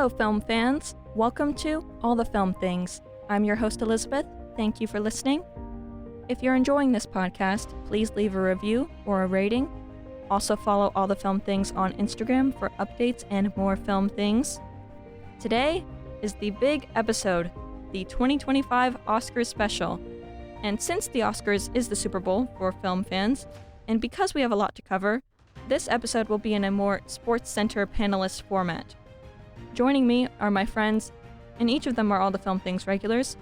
Hello, film fans. Welcome to All the Film Things. I'm your host, Elizabeth. Thank you for listening. If you're enjoying this podcast, please leave a review or a rating. Also follow All the Film Things on Instagram for updates and more film things. Today is the big episode, the 2025 Oscars special. And since the Oscars is the Super Bowl for film fans, and because we have a lot to cover, this episode will be in a more sports center panelist format. Joining me are my friends, and each of them are All the Film Things regulars,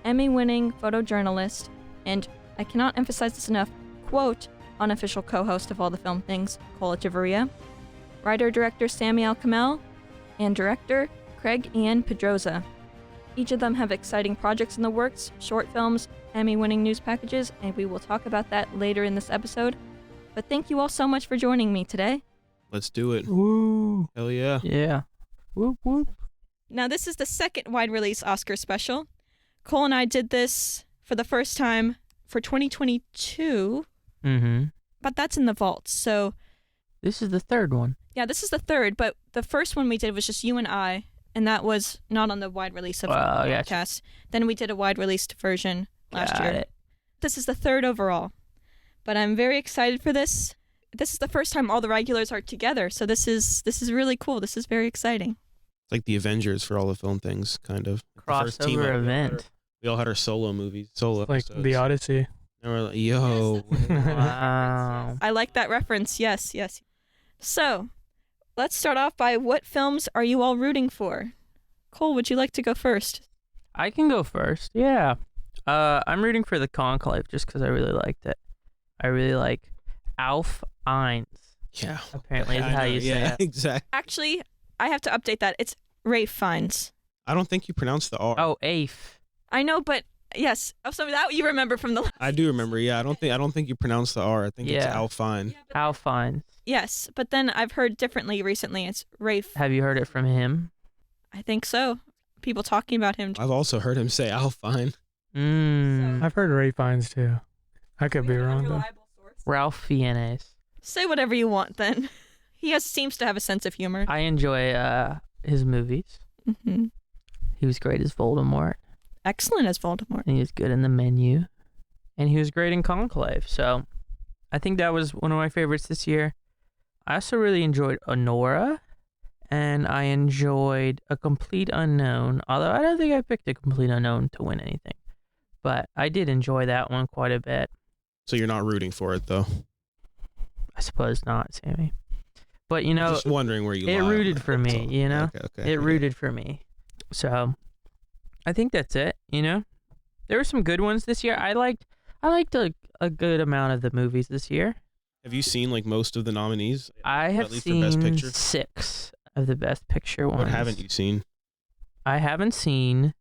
Emmy-winning photojournalist, and I cannot emphasize this enough, quote, unofficial co-host of All the Film Things, Echevarria, writer-director Samy El Kamel, and director Craig Ienne Pedroza. Each of them have exciting projects in the works, short films, Emmy-winning news packages, and we will talk about that later in this episode. But thank you all so much for joining me today. Let's do it. Woo. Hell yeah. Yeah. Whoop, whoop. Now, this is the second wide-release Oscar special. Cole and I did this for the first time for 2022, but that's in the vault, so... This is the third one. Yeah, this is the third, but the first one we did was just you and I, and that was not on the wide release of the podcast. Then we did a wide-released version last year. This is the third overall, but I'm very excited for this. This is the first time all the regulars are together, so this is really cool. This is very exciting. It's like the Avengers for all the film things, kind of. Crossover event. We all had our solo movies, solo like episodes. the Odyssey. And we're like, yo. Wow. I like that reference. Yes. So, let's start off by what films are you all rooting for? Cole, would you like to go first? I can go first. Yeah. I'm rooting for the Conclave just because I really liked it. I really like Alf Fiennes. Yeah. Apparently is how you say it. Exactly. Actually, I have to update that. It's Ralph Fiennes. I don't think you pronounce the R. Oh, Afe. I know, but yes. Oh, so that you remember from the... I do remember. Yeah, I don't think you pronounce the R. I think it's Alfine. Alf Fiennes. Yes, but then I've heard differently recently. It's Ralph. Have you heard it from him? I think so. People talking about him. I've also heard him say Alfine. I've heard Ray Fiennes too. I could be wrong though. Ralph Fiennes. Say whatever you want then. He seems to have a sense of humor. I enjoy his movies. Mm-hmm. He was great as Voldemort. Excellent as Voldemort. And he was good in The Menu. And he was great in Conclave. So I think that was one of my favorites this year. I also really enjoyed Anora. And I enjoyed A Complete Unknown. Although I don't think I picked A Complete Unknown to win anything. But I did enjoy that one quite a bit. So you're not rooting for it, though? I suppose not, Sammy. But, you know, just wondering where you it lie rooted for me, you know? Okay. It rooted for me. So I think that's it, you know? There were some good ones this year. I liked a good amount of the movies this year. Have you seen like most of the nominees? I have seen 6 of the Best Picture ones. What haven't you seen? I haven't seen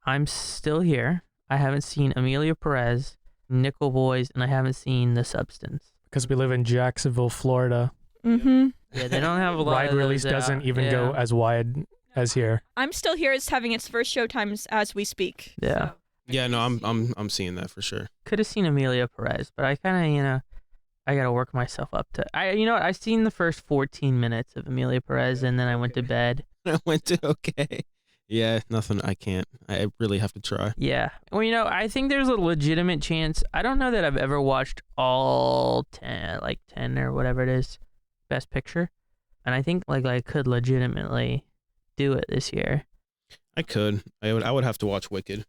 I'm Still Here. I haven't seen Emilia, Pérez, Nickel Boys, and I haven't seen The Substance. Because we live in Jacksonville, Florida. Mm-hmm. Yeah, they don't have a lot wide of release those doesn't out. even go as wide as here. I'm Still Here is having its first show times as we speak. Yeah. So. Yeah, no, I'm seeing that for sure. Could have seen Emilia, Pérez, but I kind of, I got to work myself up to... You know what? I've seen the first 14 minutes of Emilia, Pérez, and then I went to bed. I went to okay. Yeah, nothing. I can't. I really have to try. Yeah. Well, I think there's a legitimate chance. I don't know that I've ever watched all 10 or whatever it is, Best Picture. And I think I could legitimately do it this year. I could. I would have to watch Wicked.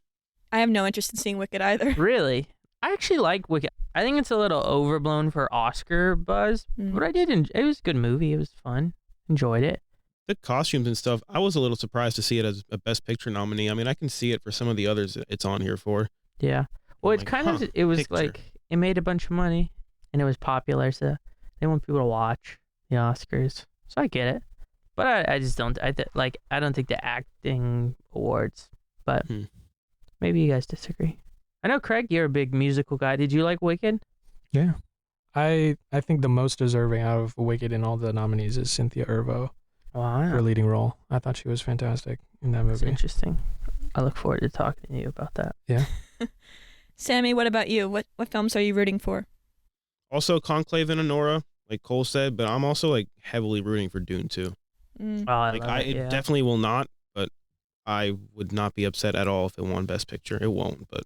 I have no interest in seeing Wicked either. Really? I actually like Wicked. I think it's a little overblown for Oscar buzz, but I did. It was a good movie. It was fun. Enjoyed it. The costumes and stuff, I was a little surprised to see it as a Best Picture nominee. I mean, I can see it for some of the others it's on here for. Yeah. Well, it's it was picture. It made a bunch of money, and it was popular, so they want people to watch the Oscars. So I get it. But I just don't, I don't think the acting awards, but maybe you guys disagree. I know, Craig, you're a big musical guy. Did you like Wicked? Yeah. I think the most deserving out of Wicked in all the nominees is Cynthia Erivo. Wow. Her leading role. I thought she was fantastic in that That's movie. interesting. I look forward to talking to you about that. Yeah. Sammy, what about you? What films are you rooting for? Also, Conclave and Anora, like Cole said, but I'm also like heavily rooting for Dune too. Mm. Oh, I Like love it yeah. definitely will not, but I would not be upset at all if it won Best Picture. It won't, but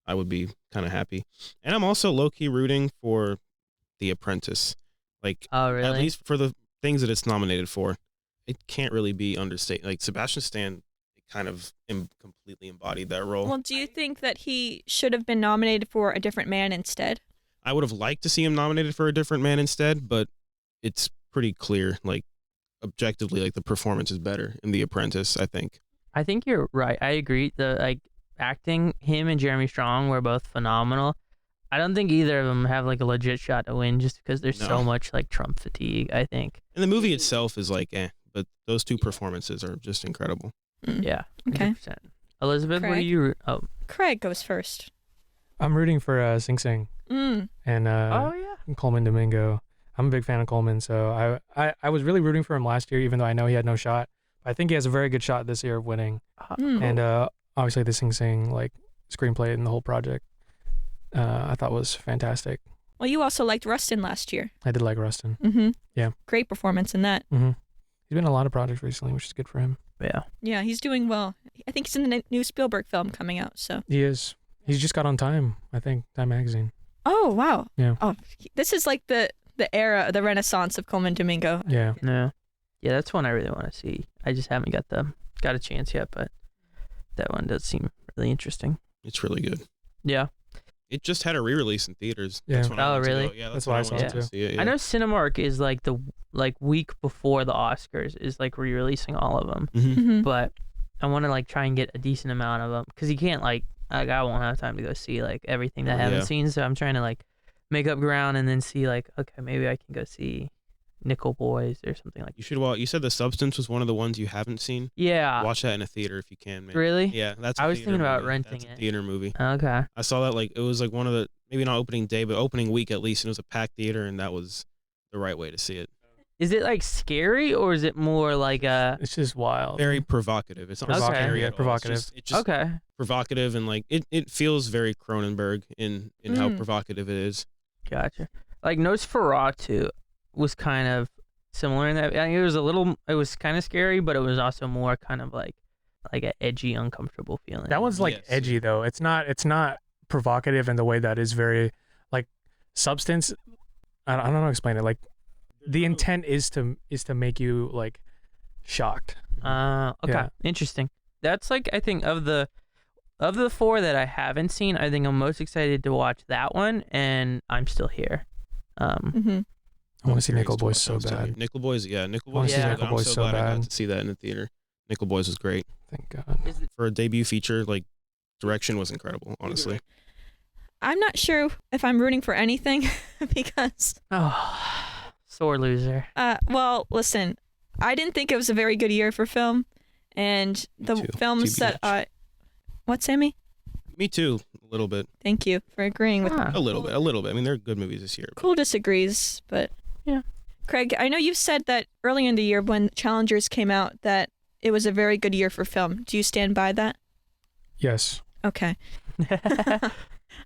I would be kind of happy. And I'm also low key rooting for The Apprentice. Like Oh, really? at least for the things that it's nominated for, it can't really be understated. Like Sebastian Stan kind of completely embodied that role. Well, do you think that he should have been nominated for A Different Man instead? I would have liked to see him nominated for A Different Man instead, but it's pretty clear, like objectively, like the performance is better in The Apprentice, I think. I think you're right. I agree. The acting, him and Jeremy Strong were both phenomenal. I don't think either of them have like a legit shot to win just because there's so much like Trump fatigue, I think. And the movie itself is like but those two performances are just incredible. Mm. Yeah. Okay. 100%. Elizabeth, what do Craig? you? Oh. Craig goes first. I'm rooting for Sing Sing Mm. and Oh yeah. Coleman Domingo. I'm a big fan of Coleman, so I was really rooting for him last year, even though I know he had no shot. I think he has a very good shot this year of winning. Mm. And obviously the Sing Sing like screenplay and the whole project, I thought was fantastic. Well, you also liked Rustin last year. I did like Rustin. Mm-hmm. Yeah. Great performance in that. Mm-hmm. He's been in a lot of projects recently, which is good for him. Yeah. Yeah, he's doing well. I think he's in the new Spielberg film coming out. So. He is. He's just got on Time, I think, Time Magazine. Oh wow. Yeah. Oh, this is like the era, the renaissance of Coleman Domingo. Yeah. Yeah. Yeah, that's one I really want to see. I just haven't got a chance yet, but that one does seem really interesting. It's really good. Yeah. It just had a re-release in theaters. Yeah. That's when I Oh, went to really? go. Yeah, That's when why I I saw went it to too. see it. Yeah. I know Cinemark is like the week before the Oscars is like re-releasing all of them, Mhm. Mm-hmm. but I want to like try and get a decent amount of them because you can't like I won't have time to go see like everything that I haven't Yeah. seen, so I'm trying to like make up ground and then see like okay maybe I can go see Nickel Boys or something like. You should. Well, you said The Substance was one of the ones you haven't seen. Yeah. Watch that in a theater if you can. Maybe. Really? Yeah, that's. I a was theater thinking about movie. renting That's a it. theater movie. Okay. I saw that like it was like one of the maybe not opening day but opening week at least, and it was a packed theater, and that was the right way to see it. Is it like scary or is it more like a? It's just wild. Very provocative. It's not Provocative, scary yeah, at all. provocative. It's just Okay. provocative and like it feels very Cronenberg in how Mm. provocative it is. Gotcha. Like Nosferatu was kind of similar in that. I mean, it was kind of scary, but it was also more kind of like an edgy, uncomfortable feeling. That one's like Yes. edgy though. It's not provocative in the way that is very like Substance. I don't know how to explain it. Like the intent is to make you like shocked. Okay. Yeah. Interesting. That's like I think of the four that I haven't seen, I think I'm most excited to watch that one and I'm Still Here. Mm-hmm. I want to see Curious Nickel to Boys watch so those two. bad. Nickel Boys, yeah, Nickel I wanna Boys. see is Nickel good. I'm Boys so so glad I bad. got to see that in the theater. Nickel Boys was great. Thank God. For a debut feature, like direction was incredible, honestly. I'm not sure if I'm rooting for anything because, Oh, sore loser. well, listen, I didn't think it was a very good year for film, and the too. films that TBH. what, Sammy? Me too, a little bit. Thank you for agreeing with. Ah. A little bit. I mean, they're good movies this year. but- Cool disagrees, but Yeah. Craig, I know you said that early in the year when Challengers came out that it was a very good year for film. Do you stand by that? Yes. Okay.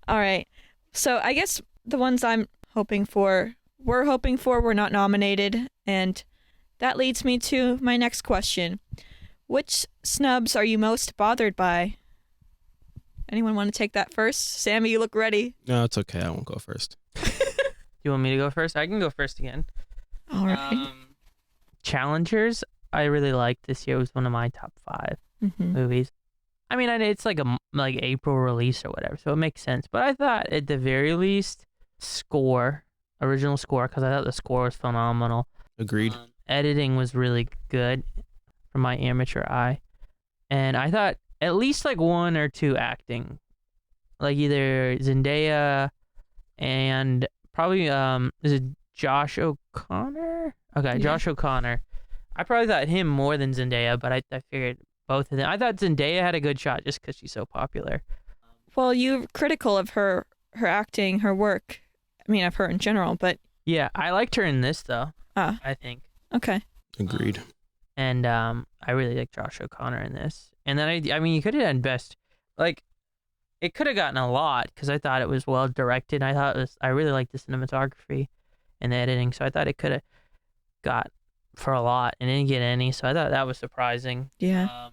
All right. So I guess the ones we're hoping for, were not nominated, and that leads me to my next question. Which snubs are you most bothered by? Anyone want to take that first? Sammy, you look ready. No, it's okay. I won't go first. You want me to go first? I can go first again. All right. Challengers, I really liked this year. It was one of my top 5 Mm-hmm. movies. I mean, it's like a April release or whatever, so it makes sense. But I thought at the very least, original score, because I thought the score was phenomenal. Agreed. Editing was really good from my amateur eye, and I thought at least like 1 or 2 acting, like either Zendaya and probably is it Josh O'Connor? Okay, Yeah. Josh O'Connor. I probably thought him more than Zendaya, but I figured both of them. I thought Zendaya had a good shot just because she's so popular. Well, you're critical of her acting, her work. I mean, of her in general, but Yeah, I liked her in this though. Ah. I think, okay. Agreed. and I really like Josh O'Connor in this. And then I mean, you could have done best. Like, it could have gotten a lot because I thought it was well directed. I really liked the cinematography and the editing, so I thought it could have got for a lot and didn't get any, so I thought that was surprising. Yeah.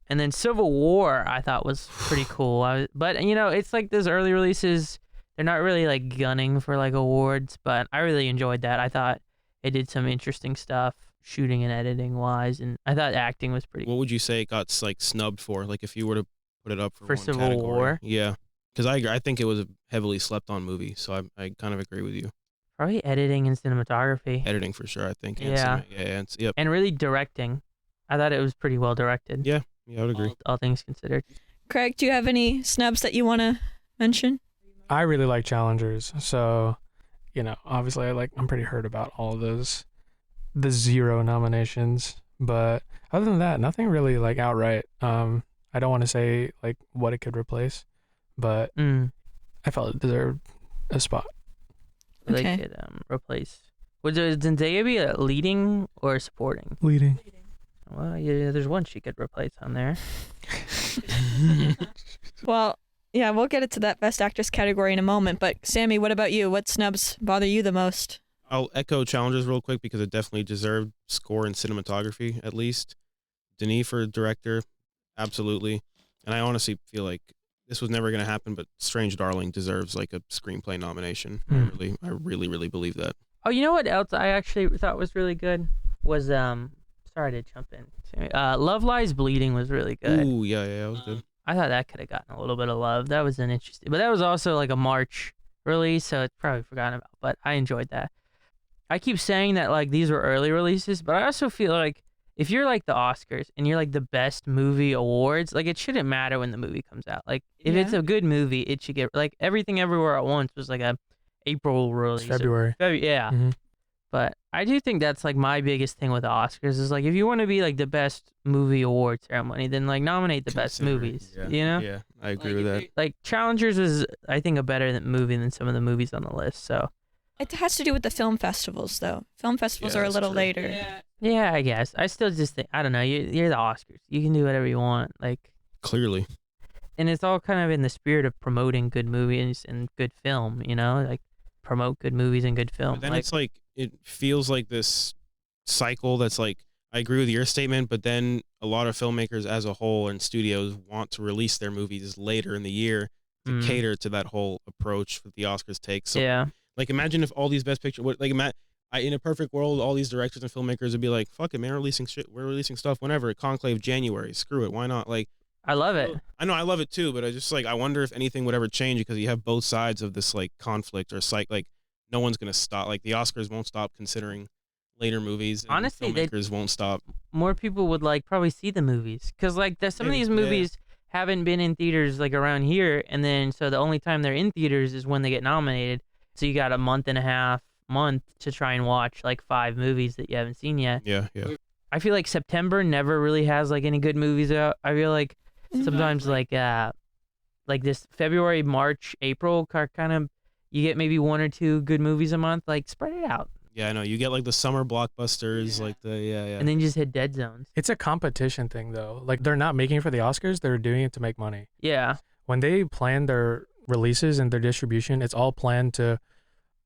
And then Civil War, I thought was pretty cool. But it's like those early releases, they're not really like gunning for like awards, but I really enjoyed that. I thought it did some interesting stuff, shooting and editing wise, and I thought acting was pretty. What would you say it got like snubbed for? Like if you were to put it up for one Civil category? War? Yeah, because I think it was a heavily slept on movie, so I kind of agree with you. Probably editing and cinematography. Editing for sure, I think. And Yeah. Yep. And really directing. I thought it was pretty well directed. Yeah, I would agree. All things considered. Craig, do you have any snubs that you want to mention? I really like challengers, so obviously I'm pretty hurt about all of those, the 0 nominations. But other than that, nothing really like outright. I don't want to say like what it could replace, but I felt it deserved a spot. They Okay. could replace. Would Zendaya be a leading or supporting? Leading. Well, yeah, there's one she could replace on there. Well, yeah, we'll get into that Best Actress category in a moment. But Samy, what about you? What snubs bother you the most? I'll echo Challengers real quick because it definitely deserved score and cinematography at least. Denis for director, absolutely. And I honestly feel like this was never going to happen, but Strange Darling deserves like a screenplay nomination. I really believe that. Oh, you know what else I actually thought was really good was sorry to jump in. Love Lies Bleeding was really good. Ooh, yeah, that was good. I thought that could have gotten a little bit of love. That was an interesting, but that was also like a March release, so it's probably forgotten about. But I enjoyed that. I keep saying that like these were early releases, but I also feel like if you're like the Oscars and you're like the best movie awards, like it shouldn't matter when the movie comes out. Like if it's a good movie, it should get like Everything Everywhere at Once was like a April release. February. Yeah. Mm-hmm. But I do think that's like my biggest thing with the Oscars is like if you want to be like the best movie award ceremony, then like nominate the best movies. Yeah. You know? Yeah, I agree with that. Like Challengers was I think a better movie than some of the movies on the list. So It has to do with the film festivals, though. Film festivals Yeah, are a that's little true. later. yeah, I guess I still just think I don't know. You're the Oscars. You can do whatever you want. Like. Clearly. And it's all kind of in the spirit of promoting good movies and good film, like promote good movies and good film. But then it's like, it feels like this cycle that's like, I agree with your statement, but then a lot of filmmakers as a whole and studios want to release their movies later in the year to cater to that whole approach that the Oscars take. So, yeah. like, imagine if all these best picture, in a perfect world, all these directors and filmmakers would be like, fuck it, man, we're releasing stuff whenever. Conclave January, screw it, why not? Like, I love it. I know I love it too, but I just like I wonder if anything would ever change because you have both sides of this like conflict or like no one's gonna stop. Like the Oscars won't stop considering later movies. And Honestly, filmmakers won't stop. More people would like probably see the movies because like some of these movies haven't been in theaters like around here, and then so the only time they're in theaters is when they get nominated. So you got a month to try and watch like 5 movies that you haven't seen yet. Yeah. I feel like September never really has like any good movies out. I feel like sometimes like this February, March, April kind of you get maybe 1 or 2 good movies a month. Like spread it out. Yeah, I know. You get like the summer blockbusters, like and then just hit dead zones. It's a competition thing though. Like they're not making it for the Oscars, they're doing it to make money. Yeah. When they plan their releases and their distribution, it's all planned to,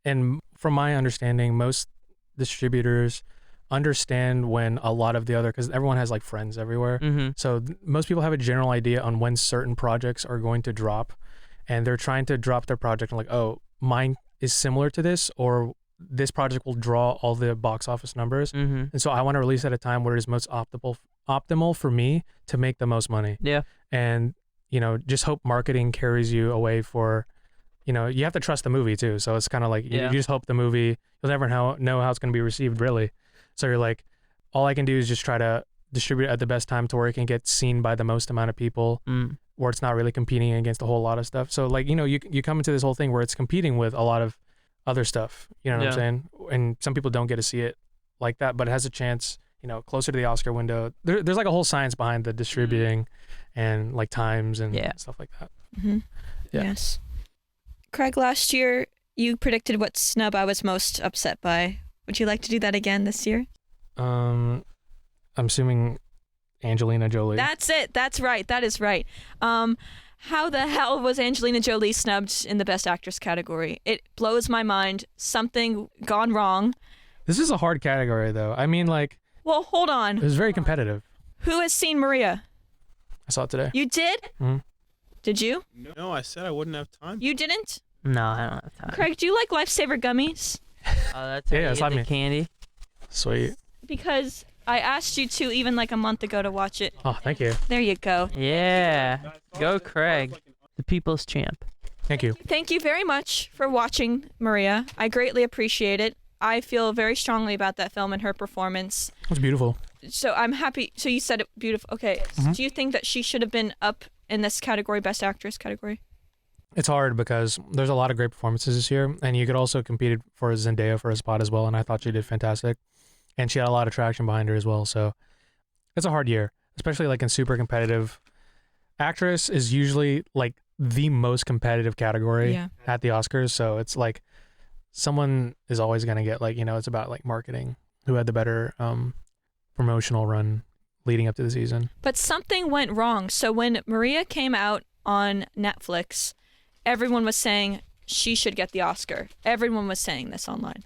and from my understanding, most distributors understand when a lot of the other, because everyone has like friends everywhere. Mm-hmm. So most people have a general idea on when certain projects are going to drop, and they're trying to drop their project and like, oh, mine is similar to this, or this project will draw all the box office numbers. Mm-hmm. And so I want to release at a time where it is most optimal for me to make the most money. Yeah. And, just hope marketing carries you away for, you have to trust the movie too. So it's kind of like, you just hope the movie, you'll never know how it's going to be received really. So you're like, all I can do is just try to distribute it at the best time to where it can get seen by the most amount of people, where it's not really competing against a whole lot of stuff. So like, you come into this whole thing where it's competing with a lot of other stuff, you know what I'm saying? And some people don't get to see it like that, but it has a chance, closer to the Oscar window. There's like a whole science behind the distributing and like times and stuff like that. Mm-hmm. Yeah. Yes. Craig, last year you predicted what snub I was most upset by. Would you like to do that again this year? I'm assuming Angelina Jolie. That's it. That's right. That is right. How the hell was Angelina Jolie snubbed in the Best Actress category? It blows my mind. Something gone wrong. This is a hard category, though. I mean, like, Well, hold it on. was very competitive. Who has seen Maria? I saw it today. You did? Mhm. Did you? No, I said I wouldn't have time. You didn't? No, I don't have time. Craig, do you like Lifesaver gummies? Oh, that's Yeah, how it's you not get the me. candy. Sweet. Because I asked you to even like a month ago to watch it. Oh, thank you. There you go. Yeah. Go Craig, the people's champ. Thank you. Thank you very much for watching Maria. I greatly appreciate it. I feel very strongly about that film and her performance. It was beautiful. So I'm happy. So you said it beautiful. Okay. Mhm. Do you think that she should have been up in this category, Best Actress category? It's hard because there's a lot of great performances this year, and you could also compete for Zendaya for a spot as well, and I thought she did fantastic. And she had a lot of traction behind her as well, so it's a hard year, especially like in super competitive. Actress is usually like the most competitive category Yeah. at the Oscars, so it's like someone is always going to get like, it's about like marketing, who had the better promotional run leading up to the season. But something went wrong. So when Maria came out on Netflix, everyone was saying she should get the Oscar. Everyone was saying this online.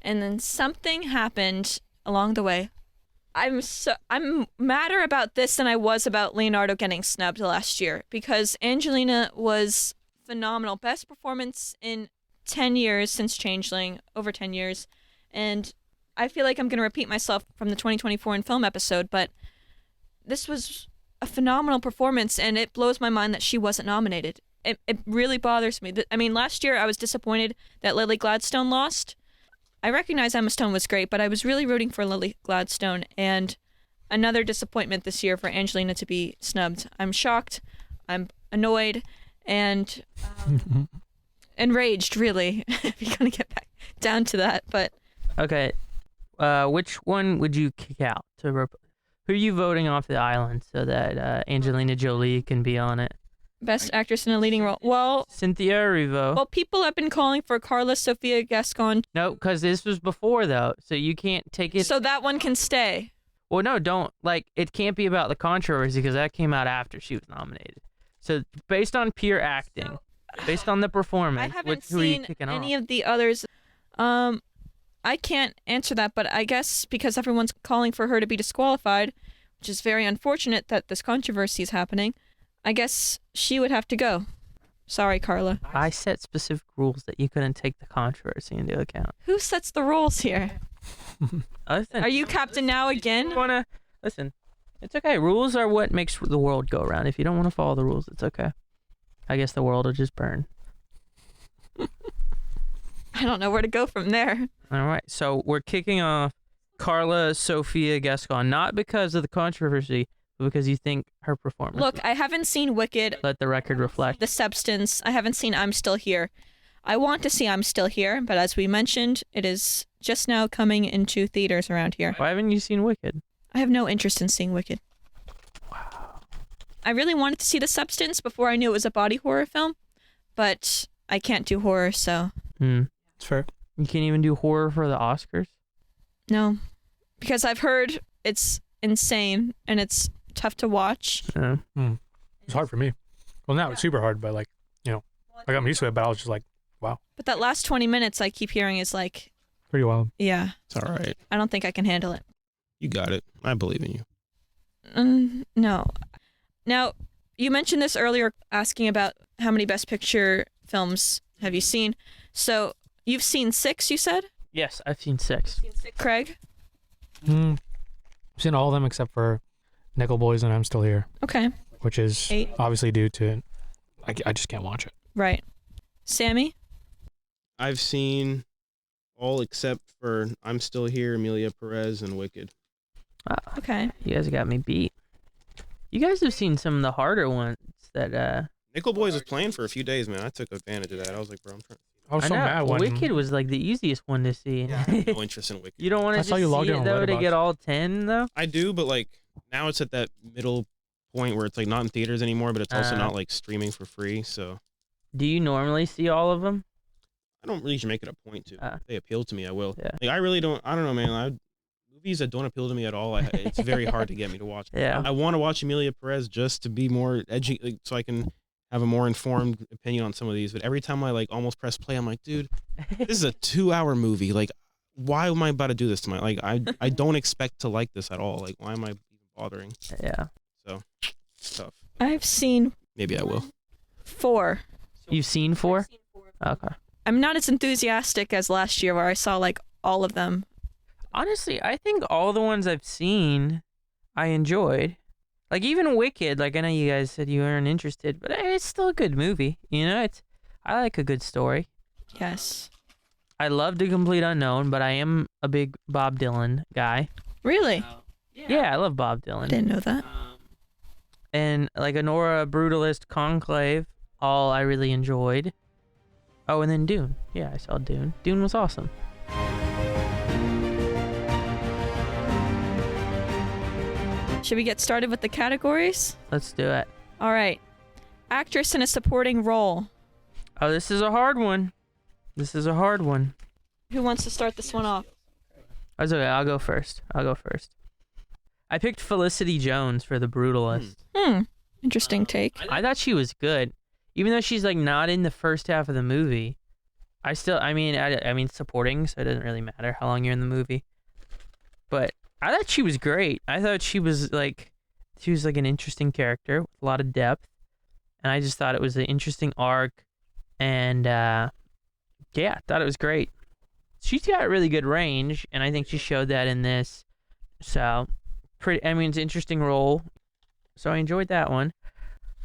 And then something happened along the way. I'm madder about this than I was about Leonardo getting snubbed last year, because Angelina was phenomenal. Best performance in 10 years since Changeling, over 10 years. And I feel like I'm going to repeat myself from the 2024 in film episode, but this was a phenomenal performance, and it blows my mind that she wasn't nominated. It really bothers me. I mean, last year I was disappointed that Lily Gladstone lost. I recognize Emma Stone was great, but I was really rooting for Lily Gladstone, and another disappointment this year for Angelina to be snubbed. I'm shocked, I'm annoyed, and enraged, really, if you're going to get back down to that. But Okay. Which one would you kick out? Who are you voting off the island so that Angelina Jolie can be on it? Best Actress in a Leading Role. Well, Cynthia Erivo. well, people have been calling for Carla Sofia Gascon, No, because this was before, though, so you can't take it. so that one can stay. Well, no, don't. Like, it can't be about the controversy because that came out after she was nominated. So, based on pure acting, based on the I performance, haven't who are you seen kicking any off? of the others. I can't answer that, but I guess because everyone's calling for her to be disqualified, which is very unfortunate that this controversy is happening, I guess she would have to go. Sorry, Carla. I set specific rules that you couldn't take the controversy into account. Who sets the rules here? Listen, Are you captain now again? listen, it's okay. Rules are what makes the world go around. If you don't want to follow the rules, it's okay. I guess the world will just burn. I don't know where to go from there. All right, so we're kicking off Carla Sofia Gascon, not because of the controversy, but because you think her performance. Look, I haven't seen Wicked, Let the record reflect. The Substance. I haven't seen I'm Still Here. I want to see I'm Still Here, but as we mentioned, it is just now coming into theaters around here. Why haven't you seen Wicked? I have no interest in seeing Wicked. Wow. I really wanted to see The Substance before I knew it was a body horror film, but I can't do horror, so It's fair. You can't even do horror for the Oscars? no. Because I've heard it's insane and it's tough to watch. It's hard for me. Well, now it's super hard, but like, I'm used to it, but I was just like, wow, But that last 20 minutes I keep hearing is like, pretty wild. yeah, It's all right. I don't think I can handle it. You got it. I believe in you. No. Now, you mentioned this earlier, asking about how many Best Picture films have you seen. So, you've seen 6, you said? Yes, I've seen 6. Craig? I've seen all of them except for Nickel Boys and I'm Still Here, Okay, which is 8. obviously due to I just can't watch it. Right. Sammy? I've seen all except for I'm Still Here, Emilia, Pérez, and Wicked. Okay. You guys got me beat. You guys have seen some of the harder ones that Nickel Boys was playing for a few days, man. I took advantage of that. I was like, bro, I'm trying. I was I so know mad when Wicked was like the easiest one to see. I have no interest in Wicked. You don't want to That's just how you logged see in it on though to Letterboxd. get all 10 though? I do, but like now it's at that middle point where it's like not in theaters anymore, but it's also not like streaming for free. So Do you normally see all of them? I don't really make it a point to. If they appeal to me, I will. Yeah. Like I really don't. I don't know, man. Movies that don't appeal to me at all, it's very hard to get me to watch. Yeah. I want to watch Emilia Pérez just to be more edgy, like, so I can have a more informed opinion on some of these. But every time I like almost press play, I'm like, dude, this is a 2-hour movie. Like, why am I about to do this to my, like, I don't expect to like this at all. Like, why am I even bothering? Yeah. So, it's tough. I've seen Maybe I will. 4. You've seen 4? Okay. I'm not as enthusiastic as last year where I saw like all of them. Honestly, I think all the ones I've seen, I enjoyed. Like even Wicked, like I know you guys said you weren't interested, but it's still a good movie. You know, I like a good story. Yes. I love The Complete Unknown, but I am a big Bob Dylan guy. Really? Yeah, I love Bob Dylan. I didn't know that. And like Anora, Brutalist, Conclave, all I really enjoyed. Oh, and then Dune. Yeah, I saw Dune. Dune was awesome. Should we get started with the categories? Let's do it. All right. Actress in a supporting role. Oh, this is a hard one. Who wants to start this one off? That's okay. I'll go first. I picked Felicity Jones for The Brutalist. Interesting take. I thought she was good. Even though she's like not in the first half of the movie, I mean supporting, so it doesn't really matter how long you're in the movie. But I thought she was great. I thought she was like an interesting character with a lot of depth. And I just thought it was an interesting arc. And yeah, I thought it was great. She's got really good range, and I think she showed that in this. So it's an interesting role. So I enjoyed that one.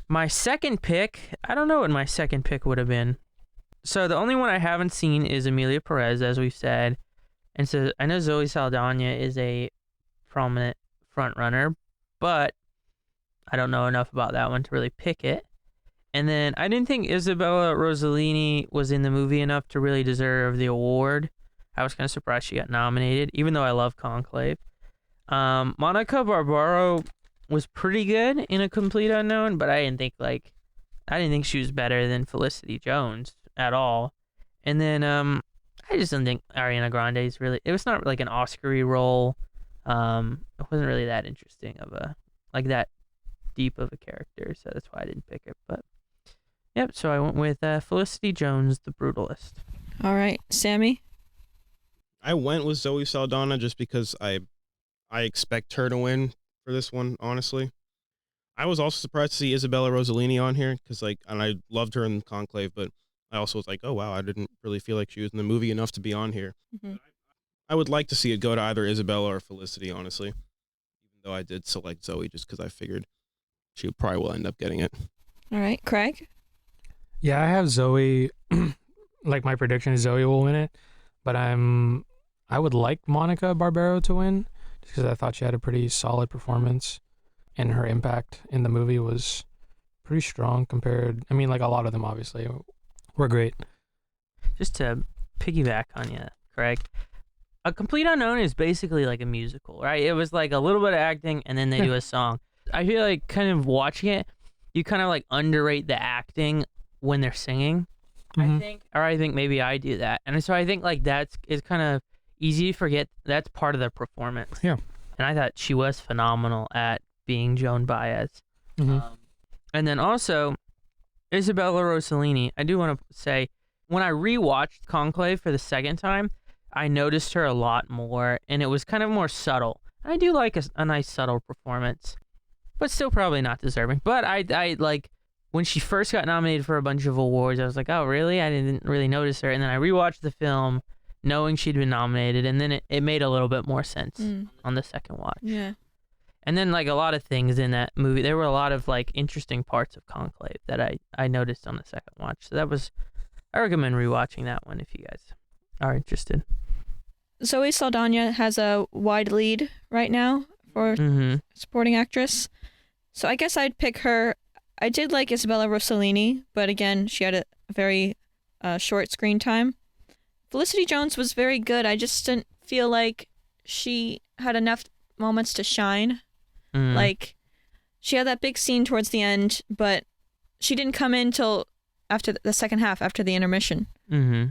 My second pick, I don't know what my second pick would have been. So the only one I haven't seen is Emilia Pérez, as we've said. And so I know Zoe Saldana is a prominent front runner, but I don't know enough about that one to really pick it. And then I didn't think Isabella Rossellini was in the movie enough to really deserve the award. I was kind of surprised she got nominated, even though I love Conclave. Monica Barbaro was pretty good in A Complete Unknown, but I didn't think she was better than Felicity Jones at all. And then I just don't think Ariana Grande is really. It was not like an Oscar-y role. It wasn't really that interesting that deep of a character, so that's why I didn't pick it. But yep, so I went with Felicity Jones, The Brutalist. All right, Sammy. I went with Zoe Saldana just because I expect her to win for this one, honestly. I was also surprised to see Isabella Rossellini on here because and I loved her in Conclave, but I also was like, oh wow, I didn't really feel like she was in the movie enough to be on here. Mm-hmm. I would like to see it go to either Isabella or Felicity, honestly, even though I did select Zoe just because I figured she probably will end up getting it. All right, Craig. Yeah, I have Zoe. Like my prediction is Zoe will win it, but I would like Monica Barbaro to win just because I thought she had a pretty solid performance, and her impact in the movie was pretty strong compared. I mean, like a lot of them obviously were great. Just to piggyback on you, Craig, A Complete Unknown is basically like a musical, right? It was like a little bit of acting and then they do a song. I feel like kind of watching it, you kind of like underrate the acting when they're singing. Mm-hmm. I think maybe I do that. And so I think like it's kind of easy to forget that's part of the performance. Yeah. And I thought she was phenomenal at being Joan Baez. Mm-hmm. And then also Isabella Rossellini, I do want to say, when I rewatched Conclave for the second time, I noticed her a lot more, and it was kind of more subtle. I do like a nice subtle performance, but still probably not deserving. But I like, when she first got nominated for a bunch of awards, I was like, oh, really? I didn't really notice her. And then I rewatched the film knowing she'd been nominated, and then it made a little bit more sense on the second watch. Yeah. And then like a lot of things in that movie, there were a lot of like interesting parts of Conclave that I noticed on the second watch. So I recommend rewatching that one if you guys are interested. Zoe Saldana has a wide lead right now for supporting actress. So I guess I'd pick her. I did like Isabella Rossellini, but again, she had a very short screen time. Felicity Jones was very good. I just didn't feel like she had enough moments to shine. Like, she had that big scene towards the end, but she didn't come in till after the second half, after the intermission.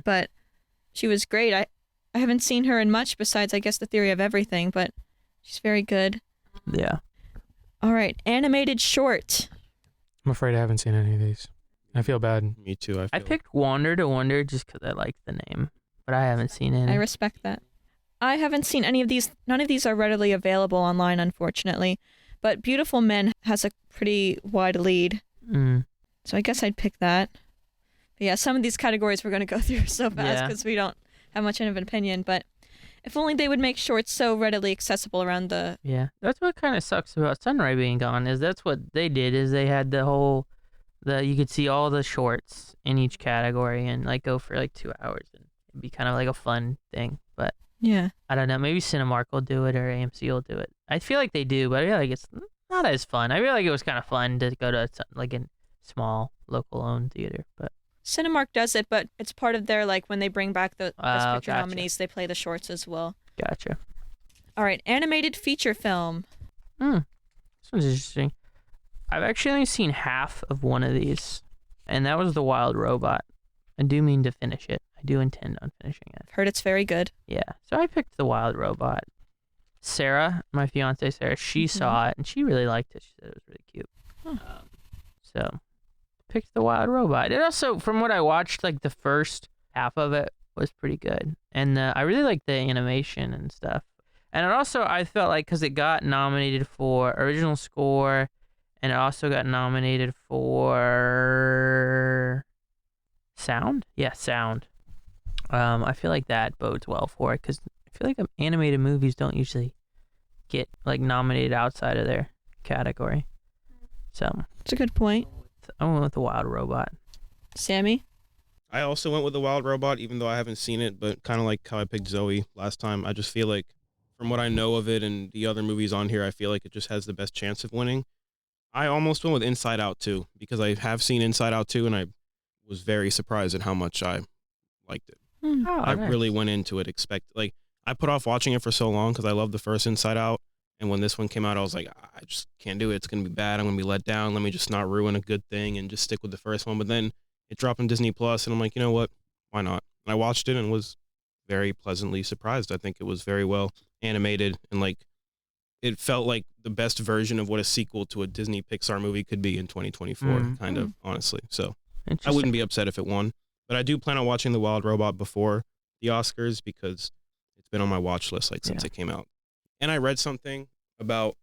But she was great. I haven't seen her in much besides, I guess, The Theory of Everything, but she's very good. Yeah. All right, animated short. I'm afraid I haven't seen any of these. I feel bad. Me too. I picked Wander to Wonder just because I liked the name, but I haven't seen any. I respect that. I haven't seen any of these. None of these are readily available online, unfortunately. But Beautiful Men has a pretty wide lead. So I guess I'd pick that. But yeah, some of these categories we're going to go through so fast because we don't have much of an opinion. But if only they would make shorts so readily accessible around the... Yeah, that's what kind of sucks about Sunray being gone, is that's what they did, is they had you could see all the shorts in each category and like go for like 2 hours, and it'd be kind of like a fun thing. But yeah, I don't know, maybe Cinemark will do it or AMC will do it. I feel like they do, but I feel like it's not as fun. I feel like it was kind of fun to go to like a small local owned theater, but Cinemark does it, but it's part of their, like, when they bring back the Best Picture gotcha. nominees, they play the shorts as well. Gotcha. All right, animated feature film. This one's interesting. I've actually only seen half of one of these, and that was The Wild Robot. I do mean to finish it. I do intend on finishing it. Heard it's very good. Yeah, so I picked The Wild Robot. Sarah, my fiance Sarah, she saw it, and she really liked it. She said it was really cute. So, picked The Wild Robot. It also, from what I watched, like the first half of it was pretty good. And I really liked the animation and stuff. And it also, I felt like, because it got nominated for original score, and it also got nominated for sound? Yeah, sound. I feel like that bodes well for it, because I feel like animated movies don't usually get like nominated outside of their category. So it's a good point. I went with The Wild Robot. Sammy? I also went with The Wild Robot, even though I haven't seen it, but kind of like how I picked Zoe last time. I just feel like, from what I know of it and the other movies on here, I feel like it just has the best chance of winning. I almost went with Inside Out 2, because I have seen Inside Out 2, and I was very surprised at how much I liked it. I really went into it I put off watching it for so long because I loved the first Inside Out, and when this one came out, I was like, I just can't do it. It's going to be bad. I'm going to be let down. Let me just not ruin a good thing and just stick with the first one. But then it dropped on Disney Plus, and I'm like, you know what? Why not? And I watched it and was very pleasantly surprised. I think it was very well animated, and like it felt like the best version of what a sequel to a Disney Pixar movie could be in 2024, kind of, honestly. So I wouldn't be upset if it won. But I do plan on watching The Wild Robot before the Oscars because it's been on my watch list since it came out. And I read something about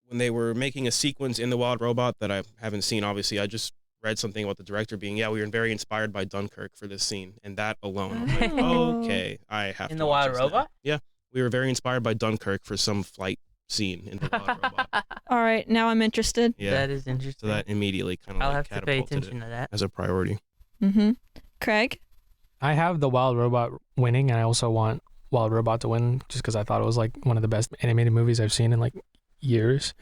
when they were making a sequence in The Wild Robot that I haven't seen, obviously. I just read something about the director being, we were very inspired by Dunkirk for this scene. And that alone, I'm like, okay, I have to In The Wild Robot? Yeah, we were very inspired by Dunkirk for some flight scene in The Wild Robot. All right, now I'm interested. Yeah. That is interesting. So that immediately kind of I'll have to pay catapulted attention to that as a priority. Craig? I have The Wild Robot winning, and I also want Wild Robot to win just because I thought it was like one of the best animated movies I've seen in like years.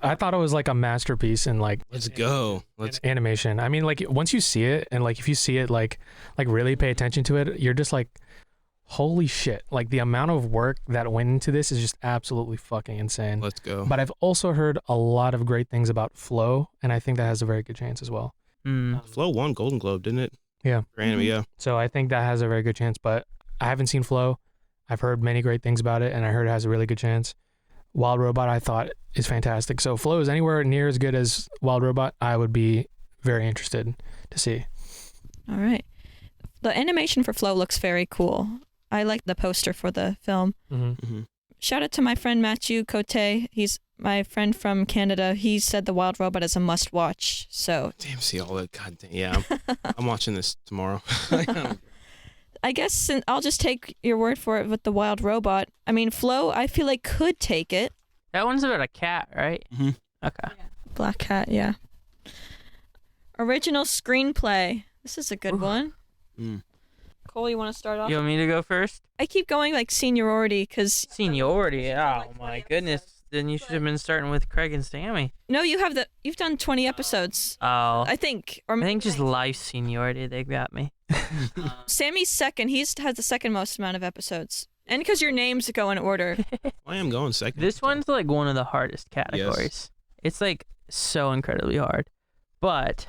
I thought it was like a masterpiece in like Let's go. animation. I mean, like once you see it, and like if you see it like really pay attention to it, you're just like, holy shit. Like the amount of work that went into this is just absolutely fucking insane. Let's go. But I've also heard a lot of great things about Flow, and I think that has a very good chance as well. Flow won Golden Globe, didn't it? Yeah. For anime, yeah. So I think that has a very good chance, but I haven't seen Flow. I've heard many great things about it, and I heard it has a really good chance. Wild Robot, I thought, is fantastic. So if Flow is anywhere near as good as Wild Robot, I would be very interested to see. All right. The animation for Flow looks very cool. I like the poster for the film. Shout out to my friend Matthew Cote. He's my friend from Canada. He said The Wild Robot is a must-watch. So Damn, see all that. God damn. Yeah, I'm watching this tomorrow. I guess I'll just take your word for it with The Wild Robot. I mean, Flow, I feel like could take it. That one's about a cat, right? Okay. Black Cat, yeah. Original screenplay. This is a good one. Cole, you want to start off? You want me to go first? I keep going like seniority because... Seniority? Oh my goodness. Then you should have been starting with Craig and Sammy. No, you've done 20 episodes. Oh. I think. I think just life seniority, they got me. Sammy's second. He has the second most amount of episodes. And because your names go in order. I am going second. This one's like one of the hardest categories. Yes. It's like so incredibly hard. But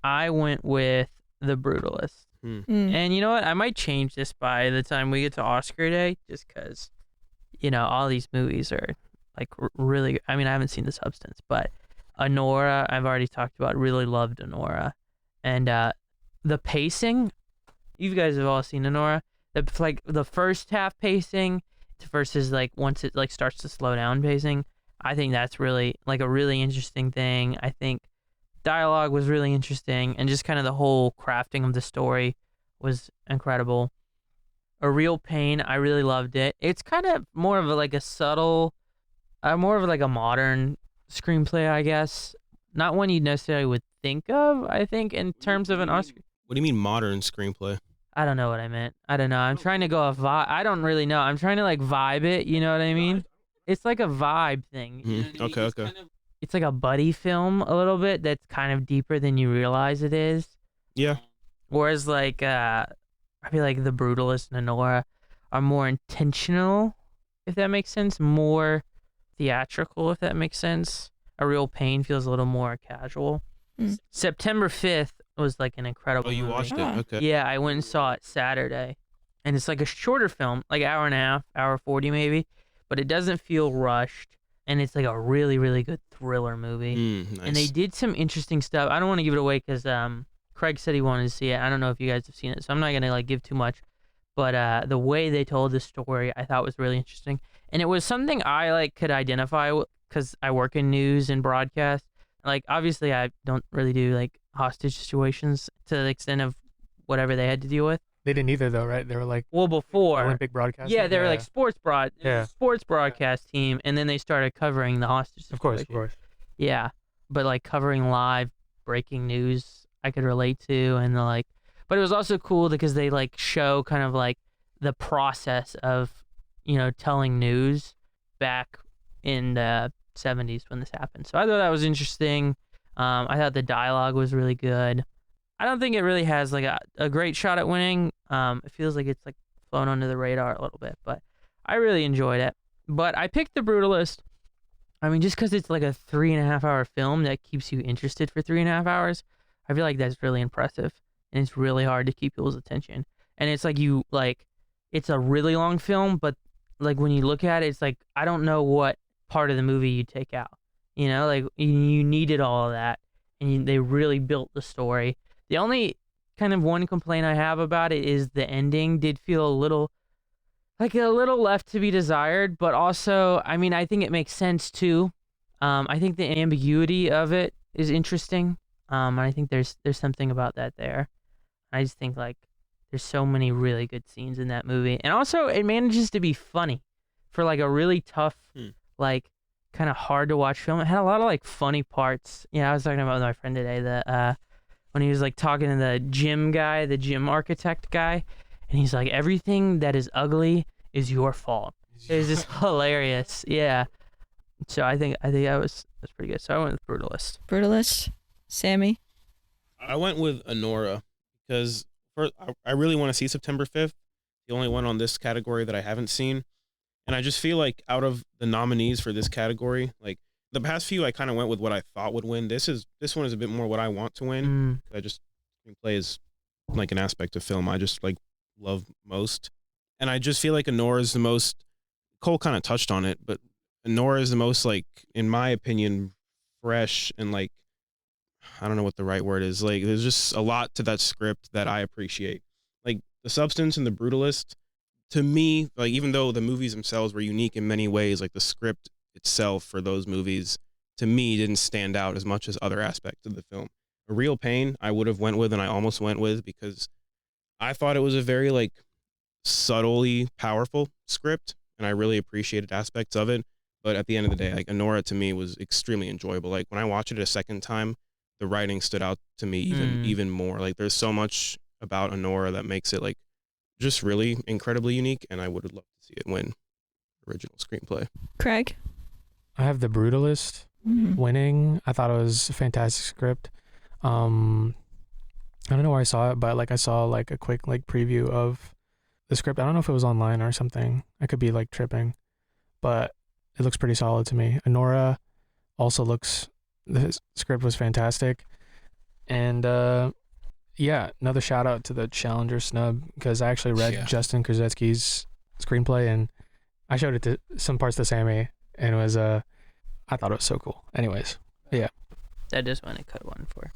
I went with The Brutalist. And you know what? I might change this by the time we get to Oscar day, just because, all these movies are like really. I mean, I haven't seen The Substance, but Anora, I've already talked about. Really loved Anora, and the pacing. You guys have all seen Anora. The first half pacing versus like once it like starts to slow down pacing. I think that's really like a really interesting thing. I think dialogue was really interesting, and just kind of the whole crafting of the story was incredible. A Real Pain, I really loved it. It's kind of more of like a subtle, more of like a modern screenplay, I guess. Not one you necessarily would think of, I think, in terms of an Oscar. What do you mean modern screenplay? I don't know what I meant. I don't know. I'm trying to go a vibe. I don't really know. I'm trying to like vibe it. You know what I mean? It's like a vibe thing. Mm-hmm. Okay. It's like a buddy film a little bit that's kind of deeper than you realize it is. Yeah. Whereas like I feel like The Brutalist and Anora are more intentional, if that makes sense, more theatrical, if that makes sense. A Real Pain feels a little more casual. September 5th was like an incredible movie. Watched it? Okay. Yeah, I went and saw it Saturday. And it's like a shorter film, like hour and a half, hour 40 maybe, but it doesn't feel rushed. And it's like a really, really good thriller movie. Nice. And they did some interesting stuff. I don't want to give it away because Craig said he wanted to see it. I don't know if you guys have seen it, so I'm not going to like give too much. But the way they told the story, I thought was really interesting. And it was something I like could identify with because I work in news and broadcast. Like, obviously, I don't really do like hostage situations to the extent of whatever they had to deal with. They didn't either, though, right? They were like before Olympic broadcast. Yeah, they were like sports broadcast team, and then they started covering the hostage situation. Of course. Yeah, but like covering live breaking news, I could relate to, and like, but it was also cool because they like show kind of like the process of, you know, telling news back in the 70s when this happened. So I thought that was interesting. I thought the dialogue was really good. I don't think it really has like a great shot at winning. It feels like it's like flown under the radar a little bit, but I really enjoyed it. But I picked The Brutalist. I mean, just because it's like a 3.5-hour film that keeps you interested for 3.5 hours, I feel like that's really impressive. And it's really hard to keep people's attention. And it's like it's a really long film, but like when you look at it, it's like, I don't know what part of the movie you take out. You know, like you needed all of that, and they really built the story. The only kind of one complaint I have about it is the ending did feel a little left to be desired, but also, I mean, I think it makes sense too. I think the ambiguity of it is interesting. And I think there's something about that there. I just think like there's so many really good scenes in that movie, and also it manages to be funny for like a really tough, like kind of hard to watch film. It had a lot of like funny parts. Yeah, I was talking about with my friend today that when he was like talking to the gym architect guy, and he's like, everything that is ugly is your fault. It was just hilarious. Yeah. So I think that was pretty good. So I went with Brutalist. Brutalist. Samy? I went with Anora because I really want to see September 5th, the only one on this category that I haven't seen. And I just feel like out of the nominees for this category, like the past few, I kind of went with what I thought would win. This one is a bit more what I want to win. Screenplay is like an aspect of film I just like love most. And I just feel like Anora is the most, Cole kind of touched on it, but Anora is the most, like, in my opinion, fresh and like, I don't know what the right word is. Like, there's just a lot to that script that I appreciate. Like The Substance and The Brutalist, to me, like, even though the movies themselves were unique in many ways, like the script itself for those movies, to me, didn't stand out as much as other aspects of the film. A Real Pain, I would have went with, and I almost went with, because I thought it was a very, like, subtly powerful script, and I really appreciated aspects of it. But at the end of the day, like, Anora to me was extremely enjoyable. Like, when I watched it a second time, the writing stood out to me even more. Like, there's so much about Anora that makes it, like, just really incredibly unique, and I would have loved to see it win original screenplay. Craig? I have The Brutalist winning. I thought it was a fantastic script. I don't know where I saw it, but like I saw like a quick like preview of the script. I don't know if it was online or something. I could be like tripping, but it looks pretty solid to me. Anora also looks, the script was fantastic. And yeah, another shout out to the Challenger snub, because I actually read Justin Krzyzewski's screenplay, and I showed it to some parts to Samy, and it was I thought it was so cool. Anyways, yeah. That is one it could have won for.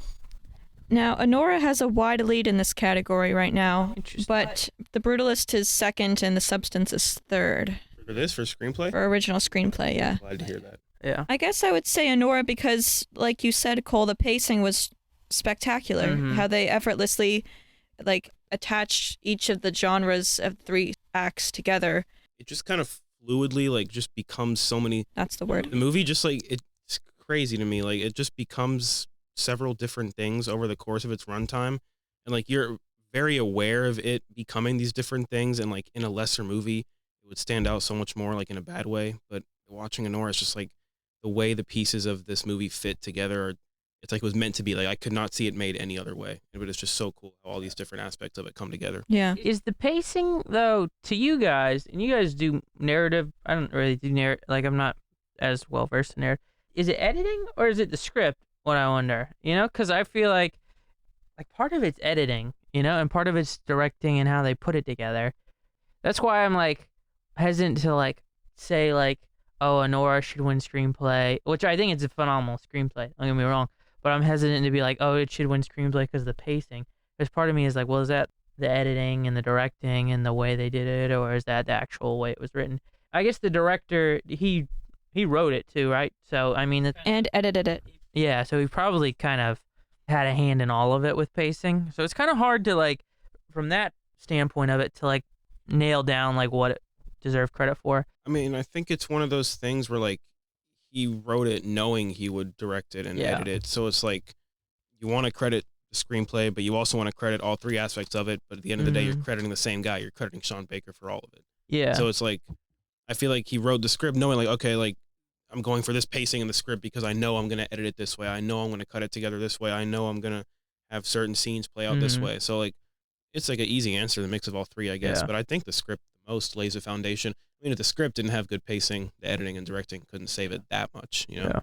Now, Anora has a wide lead in this category right now, but The Brutalist is second and The Substance is third. For this, for screenplay? For original screenplay, yeah. Glad to hear that. Yeah. I guess I would say Anora because, like you said, Cole, the pacing was spectacular. Mhm. How they effortlessly, like, attached each of the genres of 3 acts together. It just kind of fluidly, like, just becomes so many. That's the word. The movie just, like, it's crazy to me. Like, it just becomes several different things over the course of its runtime. And, like, you're very aware of it becoming these different things. And, like, in a lesser movie, it would stand out so much more, like, in a bad way. But watching Anora, it's just, like, the way the pieces of this movie fit together, it's like it was meant to be. Like, I could not see it made any other way. But it's just so cool how all these different aspects of it come together. Yeah. Is the pacing, though, to you guys, and you guys do narrative, I don't really do narrative, like, I'm not as well versed in narrative. Is it editing or is it the script, what I wonder? You know, because I feel like part of it's editing, you know, and part of it's directing and how they put it together. That's why I'm, like, hesitant to, like, say, like, oh, Anora should win screenplay, which I think it's a phenomenal screenplay, don't get me wrong, but I'm hesitant to be like, oh, it should win screenplay because of the pacing. Because part of me is like, well, is that the editing and the directing and the way they did it, or is that the actual way it was written? I guess the director, he wrote it too, right? So, I mean... And edited it. Yeah, so he probably kind of had a hand in all of it with pacing. So it's kind of hard to, like, from that standpoint of it, to, like, nail down, like, what it deserved credit for. I mean, I think it's one of those things where, like, he wrote it knowing he would direct it and edit it. So it's like, you want to credit the screenplay, but you also want to credit all 3 aspects of it. But at the end of the day, you're crediting the same guy. You're crediting Sean Baker for all of it. Yeah. So it's like, I feel like he wrote the script knowing, like, okay, like, I'm going for this pacing in the script because I know I'm going to edit it this way. I know I'm going to cut it together this way. I know I'm going to have certain scenes play out this way. So, like, it's like an easy answer, the mix of all 3, I guess. Yeah. But I think the script the most lays a foundation. I mean, if the script didn't have good pacing, the editing and directing couldn't save it that much, you know? Yeah.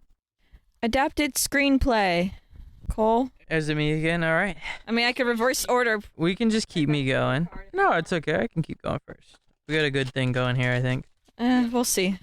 Adapted screenplay. Cole? Is it me again? All right. I mean, I could reverse order. We can just keep me going. No, it's okay. I can keep going first. We got a good thing going here, I think. We'll see.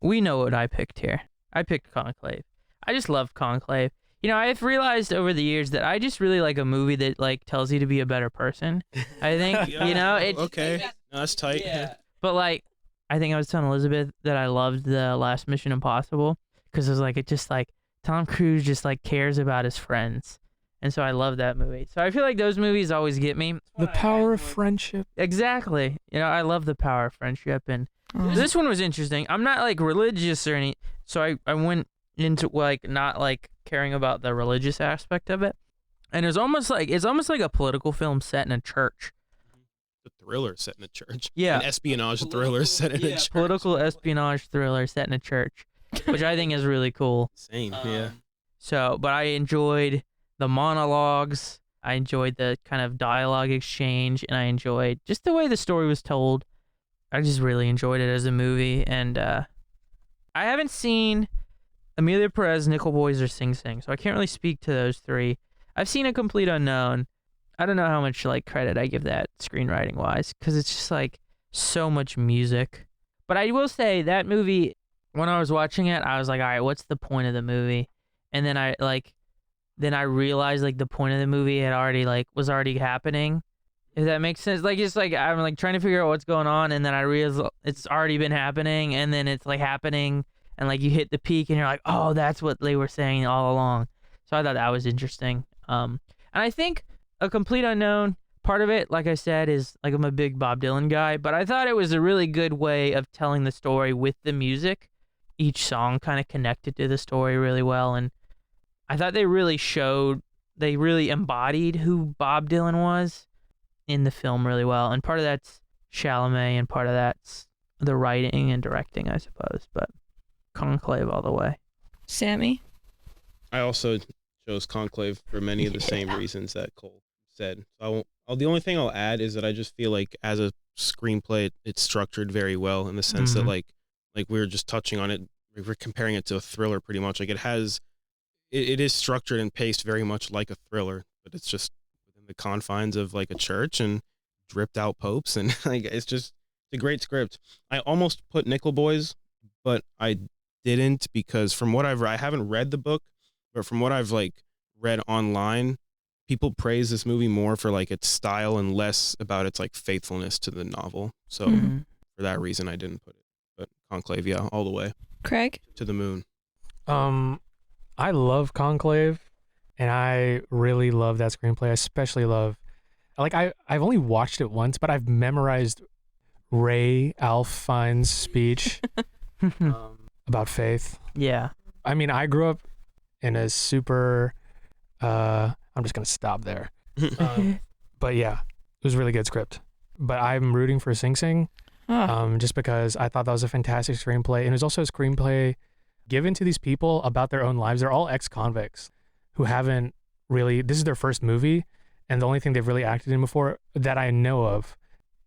We know what I picked here. I picked Conclave. I just love Conclave. You know, I've realized over the years that I just really like a movie that, like, tells you to be a better person. I think, you know, it's... Okay. No, that's tight. Yeah. But, like, I think I was telling Elizabeth that I loved the last Mission Impossible because it was, like, it just, like, Tom Cruise just, like, cares about his friends. And so I love that movie. So I feel like those movies always get me. The power of friendship. Exactly. You know, I love the power of friendship. And this one was interesting. I'm not, like, religious or any, so I went into, like, not, like, caring about the religious aspect of it. And it's almost like a political film set in a church. The thriller set in a church. Yeah. An espionage thriller set in a church. Political espionage thriller set in a church, which I think is really cool. Same, yeah. So, but I enjoyed the monologues. I enjoyed the kind of dialogue exchange, and I enjoyed just the way the story was told. I just really enjoyed it as a movie, and I haven't seen Emilia, Pérez, Nickel Boys, or Sing Sing, so I can't really speak to those 3. I've seen A Complete Unknown. I don't know how much, like, credit I give that screenwriting-wise, because it's just, like, so much music. But I will say, that movie, when I was watching it, I was like, all right, what's the point of the movie? And then I realized, like, the point of the movie had already, like, was already happening. If that makes sense. Like, it's like, I'm, like, trying to figure out what's going on, and then I realize it's already been happening, and then it's, like, happening, and, like, you hit the peak, and you're like, oh, that's what they were saying all along. So I thought that was interesting. And I think A Complete Unknown, part of it, like I said, is, like, I'm a big Bob Dylan guy, but I thought it was a really good way of telling the story with the music. Each song kind of connected to the story really well, and I thought they really embodied who Bob Dylan was in the film really well. And part of that's Chalamet, and part of that's the writing and directing, I suppose. But Conclave all the way. Sammy? I also chose Conclave for many of the same reasons that Cole said. So the only thing I'll add is that I just feel like as a screenplay, it's structured very well in the sense that, like we were just touching on it, we're comparing it to a thriller pretty much. Like, it is structured and paced very much like a thriller, but it's just within the confines of, like, a church and dripped out popes, and, like, it's a great script. I almost put Nickel Boys, but I didn't, because from what I haven't read the book, but from what I've, like, read online, people praise this movie more for, like, its style and less about its, like, faithfulness to the novel. So for for that reason, I didn't put it. But Conclave, yeah, all the way Craig? to the moon. I love Conclave, and I really love that screenplay. I especially love, like, I've only watched it once, but I've memorized Ray Alf Fiennes' speech about faith. Yeah. I mean, I grew up in a super, I'm just going to stop there. But yeah, it was a really good script. But I'm rooting for Sing Sing, just because I thought that was a fantastic screenplay. And it was also a screenplay given to these people about their own lives. They're all ex-convicts who haven't really, this is their first movie, and the only thing they've really acted in before that I know of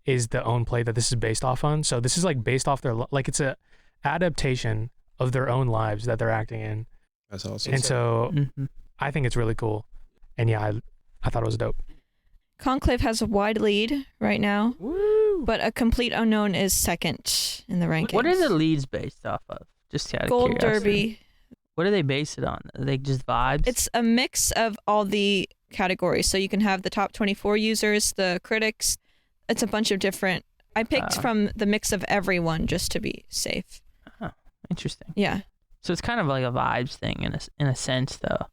is the own play that this is based off on. So this is like based off their, like, it's a adaptation of their own lives that they're acting in. That's awesome. And so I think it's really cool. And yeah, I thought it was dope. Conclave has a wide lead right now. Woo! But A Complete Unknown is second in the rankings. What are the leads based off of? Just out of Gold curiosity. Derby. What do they base it on? Are they just vibes? It's a mix of all the categories. So you can have the top 24 users, the critics. It's a bunch of different. I picked from the mix of everyone just to be safe. Oh, interesting. Yeah. So it's kind of like a vibes thing in a sense, though.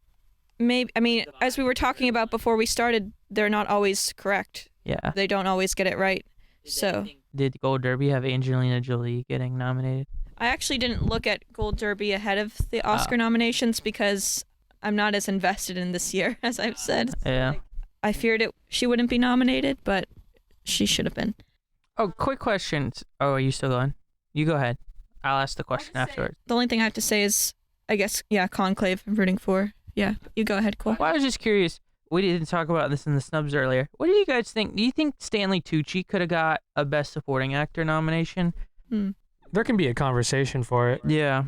Maybe. I mean, as we were talking about before we started, they're not always correct. Yeah. They don't always get it right. So Did Gold Derby have Angelina Jolie getting nominated? I actually didn't look at Gold Derby ahead of the Oscar nominations because I'm not as invested in this year, as I've said. Yeah. I feared she wouldn't be nominated, but she should have been. Oh, quick question. Oh, are you still going? You go ahead. I'll ask the question afterwards. The only thing I have to say is, I guess, yeah, Conclave I'm rooting for. Yeah, you go ahead, Cole. Well, I was just curious. We didn't talk about this in the snubs earlier. What do you guys think? Do you think Stanley Tucci could have got a Best Supporting Actor nomination? There can be a conversation for it. Yeah.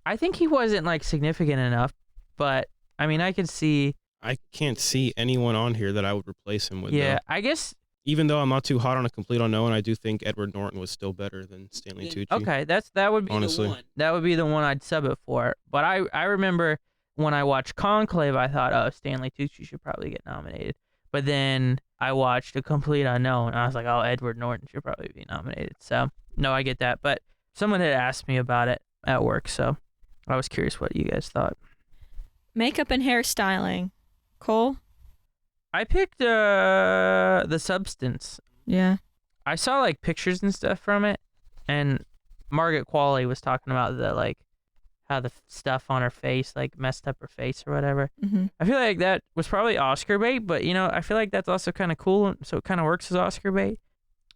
I think he wasn't, like, significant enough, but, I mean, I could see... I can't see anyone on here that I would replace him with. Yeah, though. I guess... Even though I'm not too hot on A Complete Unknown, I do think Edward Norton was still better than Stanley Tucci. Okay, that would be honestly the one. That would be the one I'd sub it for. But I remember when I watched Conclave, I thought, oh, Stanley Tucci should probably get nominated. But then I watched A Complete Unknown, and I was like, oh, Edward Norton should probably be nominated. So, no, I get that. But someone had asked me about it at work, so I was curious what you guys thought. Makeup and hairstyling. Cole? I picked The Substance. Yeah. I saw like pictures and stuff from it, and Margaret Qualley was talking about the like how the stuff on her face like messed up her face or whatever. Mm-hmm. I feel like that was probably Oscar bait, but you know I feel like that's also kind of cool, so it kind of works as Oscar bait.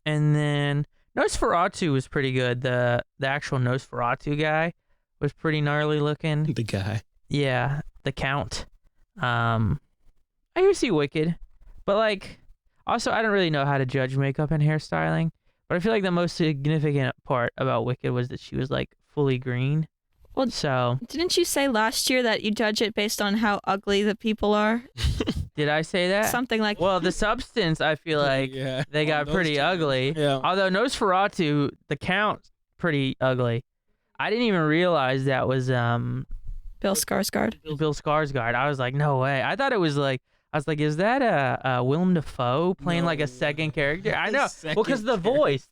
And then Nosferatu was pretty good. The actual Nosferatu guy was pretty gnarly looking. The guy. Yeah, the Count. I used to see Wicked, but like, also I don't really know how to judge makeup and hairstyling, but I feel like the most significant part about Wicked was that she was like fully green. Well, so didn't you say last year that you judge it based on how ugly the people are? Did I say that? Something like Well, The Substance, I feel like they got pretty ugly. Yeah. Although Nosferatu, the Count, pretty ugly. I didn't even realize that was Bill Skarsgård. Bill Skarsgård. I was like, no way. I thought it was like, I was like, is that a Willem Dafoe playing like a second character? I know. Well, because the voice.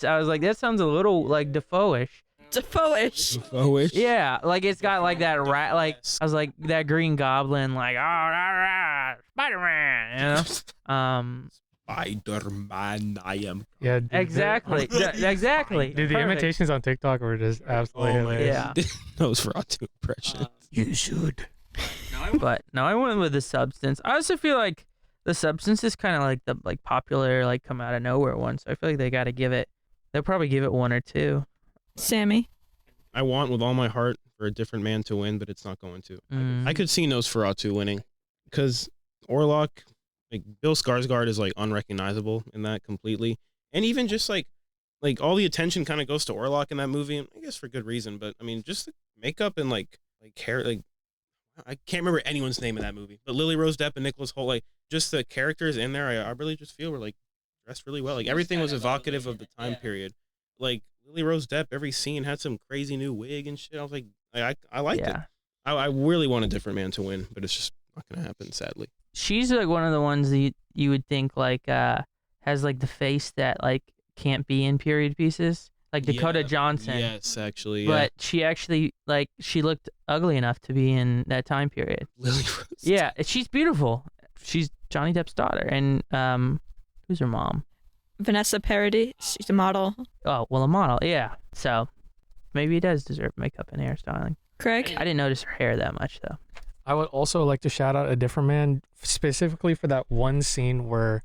I was like, that sounds a little like Dafoe-ish. Dafoe-ish. Yeah, like it's got like that rat. Like I was like that Green Goblin. Like Spider-Man. You know. Spider-Man, I am. Yeah. Exactly. Exactly. Dude, the Perfect. imitations on TikTok were just absolutely hilarious. Yeah. Nosferatu impression. You should. But no, I went with The Substance. I also feel like The Substance is kind of like the like popular like come out of nowhere one. So I feel like they got to give it. They'll probably give it one or two. Sammy? I want with all my heart for a different man to win, but it's not going to. Mm. I could see Nosferatu winning because Orlok, like Bill Skarsgård, is like unrecognizable in that completely, and even just like all the attention kind of goes to Orlok in that movie, and I guess for good reason. But I mean, just the makeup and like hair, like I can't remember anyone's name in that movie, but Lily Rose Depp and Nicholas Hoult, like just the characters in there, I really just feel were like dressed really well. Like everything was evocative of the time period. Like Lily Rose Depp, every scene had some crazy new wig and shit. I was like, I liked it. I really want a different man to win, but it's just not gonna happen, sadly. She's like one of the ones that you would think like has like the face that like can't be in period pieces, like Dakota Johnson. Yes, actually. Yeah. But she actually she looked ugly enough to be in that time period. Lily Rose. Yeah, she's beautiful. She's Johnny Depp's daughter, and who's her mom? Vanessa Paradis. She's a model. Oh, well, a model. Yeah. So maybe it does deserve makeup and hairstyling. Craig? I didn't notice her hair that much though. I would also like to shout out A Different Man, specifically for that one scene where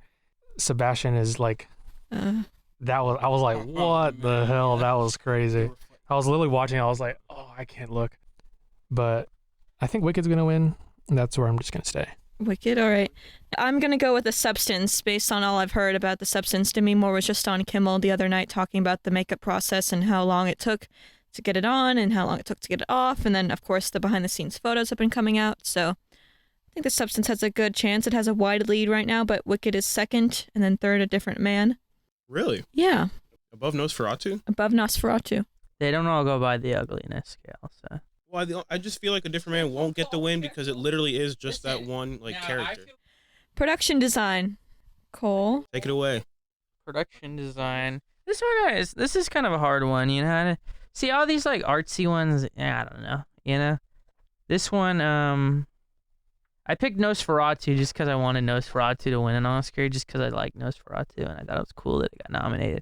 Sebastian is like, I was like, what the hell? That was crazy. I was literally watching. I was like, oh, I can't look. But I think Wicked's gonna win. And that's where I'm just gonna stay. Wicked, all right. I'm going to go with The Substance based on all I've heard about The Substance. Demi Moore was just on Kimmel the other night talking about the makeup process and how long it took to get it on and how long it took to get it off. And then, of course, the behind-the-scenes photos have been coming out. So I think The Substance has a good chance. It has a wide lead right now, but Wicked is second, and then third, A Different Man. Really? Yeah. Above Nosferatu? Above Nosferatu. They don't all go by the ugliness scale, so. Well, I just feel like A Different Man won't get the win because it literally is just that one character. Production design. Cole. Take it away. Production design. This is kind of a hard one, you know. See all these artsy ones. I don't know, you know. This one, I picked Nosferatu just because I wanted Nosferatu to win an Oscar, just because I like Nosferatu and I thought it was cool that it got nominated.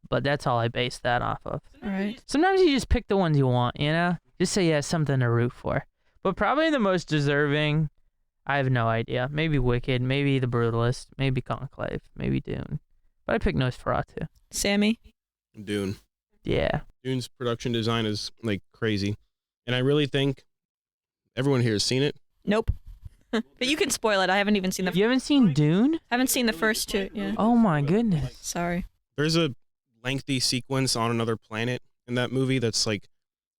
But that's all I based that off of. All right. Sometimes you just pick the ones you want, you know? Just so you have something to root for. But probably the most deserving, I have no idea. Maybe Wicked, maybe The Brutalist, maybe Conclave, maybe Dune. But I picked Nosferatu. Sammy? Dune. Yeah. Dune's production design is crazy. And I really think everyone here has seen it. Nope. But you can spoil it. I haven't even seen You haven't seen Dune? I haven't seen the first two. Yeah. Oh my goodness. Sorry. There's a lengthy sequence on another planet in that movie that's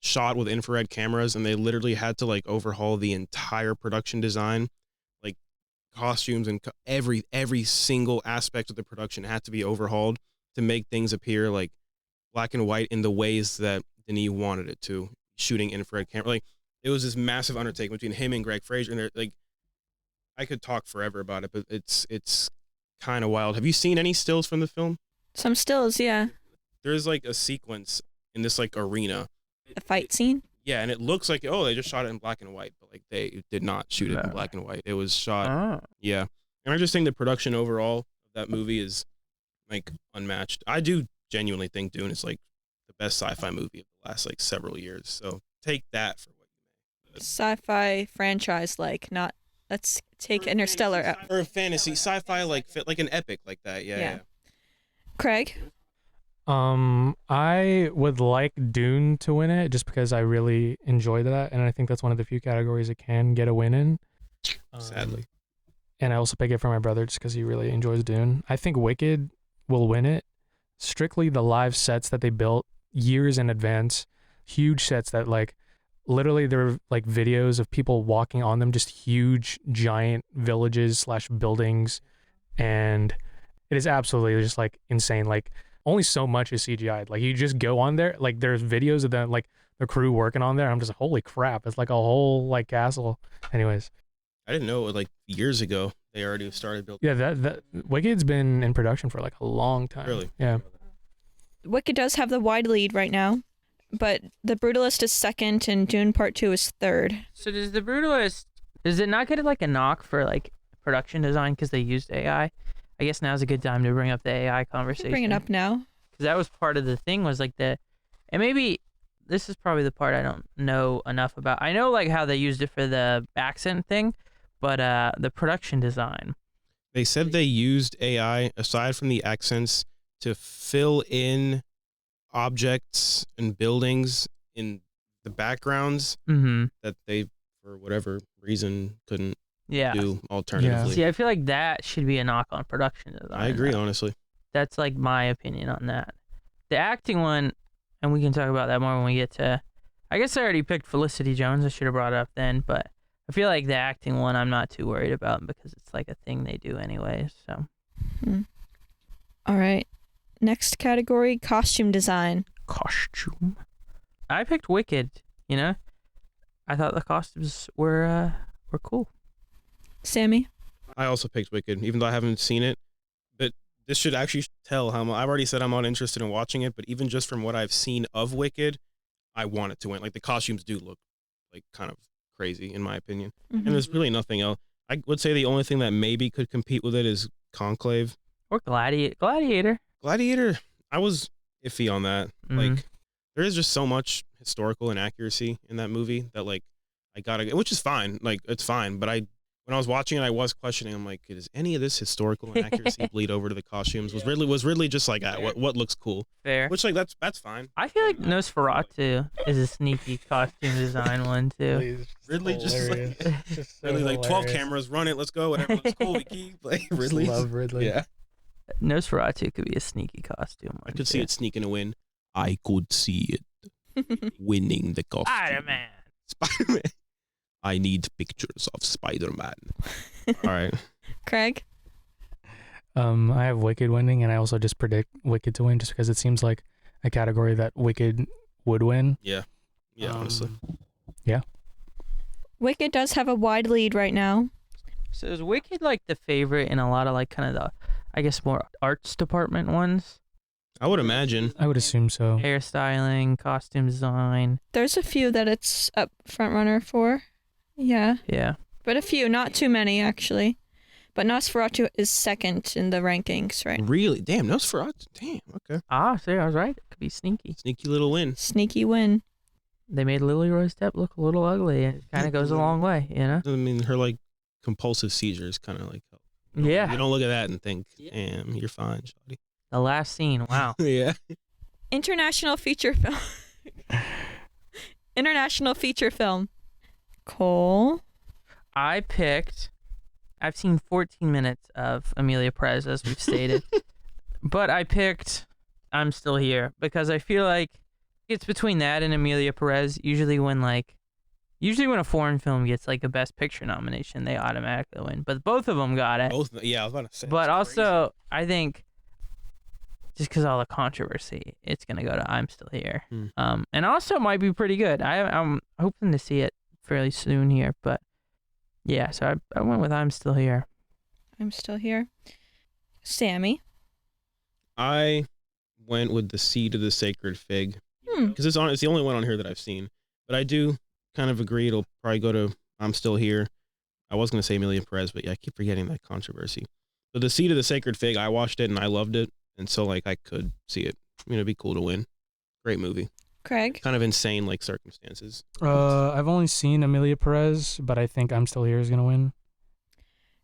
shot with infrared cameras, and they literally had to overhaul the entire production design, costumes and every single aspect of the production had to be overhauled to make things appear black and white in the ways that Denis wanted it to, shooting infrared camera. It was this massive undertaking between him and Greg Fraser, and they're I could talk forever about it, but it's kind of wild. Have you seen any stills from the film? Some stills, yeah. There's a sequence in this arena. The fight scene? Yeah, and it looks like, they just shot it in black and white, but they did not shoot it in black and white. It was shot, yeah. And I just think the production overall of that movie is unmatched. I do genuinely think Dune is the best sci-fi movie of the last several years. So take that for what you may. Sci-fi franchise, not, let's take Interstellar out. Or fantasy, sci-fi, fit an epic like that, yeah. Craig? I would like Dune to win it just because I really enjoy that, and I think that's one of the few categories it can get a win in. Sadly. And I also pick it for my brother just because he really enjoys Dune. I think Wicked will win it. Strictly the live sets that they built years in advance, huge sets that literally there are videos of people walking on them, just huge giant villages / buildings, and it is absolutely just insane. Only so much is CGI. You just go on there, there's videos of them, the crew working on there. I'm just holy crap. It's a whole castle. Anyways. I didn't know years ago they already started building. Yeah, that Wicked's been in production for a long time. Really? Yeah. Wicked does have the wide lead right now, but The Brutalist is second and Dune Part 2 is third. So does The Brutalist, does it not get a knock for production design because they used AI? I guess now's a good time to bring up the AI conversation. Bring it up now. Because that was part of the thing was and maybe this is probably the part I don't know enough about. I know how they used it for the accent thing, but the production design. They said they used AI aside from the accents to fill in objects and buildings in the backgrounds that they, for whatever reason, couldn't do alternatively. Yeah. See, I feel like that should be a knock on production design. I agree, honestly. That's my opinion on that. The acting one, and we can talk about that more when we get to, I guess I already picked Felicity Jones. I should have brought it up then, but I feel like the acting one I'm not too worried about because it's a thing they do anyways, so. All right. Next category, costume design. Costume. I picked Wicked, you know? I thought the costumes were cool. Sammy? I also picked Wicked, even though I haven't seen it. But this should actually tell how I've already said I'm not interested in watching it, but even just from what I've seen of Wicked, I want it to win. Like the costumes do look like kind of crazy in my opinion, and there's really nothing else. I would say the only thing that maybe could compete with it is Conclave or Gladiator. Gladiator. I was iffy on that. Like there is just so much historical inaccuracy in that movie that like I gotta, which is fine. Like it's fine, but when I was watching it, I was questioning. I'm like, does any of this historical inaccuracy bleed over to the costumes? Was Ridley just like, what looks cool? Fair. Which like that's fine. I feel like Nosferatu is a sneaky costume design one too. Ridley just Ridley like 12 cameras, run it, let's go. Whatever looks cool, we keep. Like Ridley. Love Ridley. Yeah. Nosferatu could be a sneaky costume. I could see it sneaking a win. I could see it winning the costume. Spider-Man. I need pictures of Spider-Man. All right. Craig? I have Wicked winning, and I also just predict Wicked to win just because it seems like a category that Wicked would win. Yeah. Yeah, honestly. Yeah. Wicked does have a wide lead right now. So is Wicked like the favorite in a lot of like kind of the, I guess, more arts department ones? I would imagine. I would assume so. Hairstyling, costume design. There's a few that it's up front runner for. Yeah. Yeah. But a few, not too many actually. But Nosferatu is second in the rankings, right? Really? Damn, Nosferatu. Damn, okay. See, I was right. It could be sneaky. Sneaky little win. Sneaky win. They made Lily Rose Depp look a little ugly. It kind of goes a long way, you know? I mean, her like compulsive seizures kind of like. Yeah. You don't look at that and think, damn, you're fine, shawty. The last scene, wow. Yeah. International feature film. International feature film. Cole. I've seen 14 minutes of Emilia Pérez, as we've stated. But I picked I'm Still Here because I feel like it's between that and Emilia Pérez. Usually when a foreign film gets like a Best Picture nomination, they automatically win. But both of them got it. Yeah, I was about to say. But also, I think just because all the controversy, it's going to go to I'm Still Here. And also might be pretty good. I'm hoping to see it fairly soon here, but yeah, so I went with I'm Still Here. I'm Still Here. Samy. I went with The Seed of the Sacred Fig because it's the only one on here that I've seen. But I do kind of agree it'll probably go to I'm Still Here. I was going to say Emilia Pérez, but yeah, I keep forgetting that controversy. But The Seed of the Sacred Fig, I watched it and I loved it, and so like I could see it. I mean, it'd be cool to win. Great movie. Craig. Kind of insane like circumstances. I've only seen Emilia Pérez, but I think I'm Still Here is gonna win.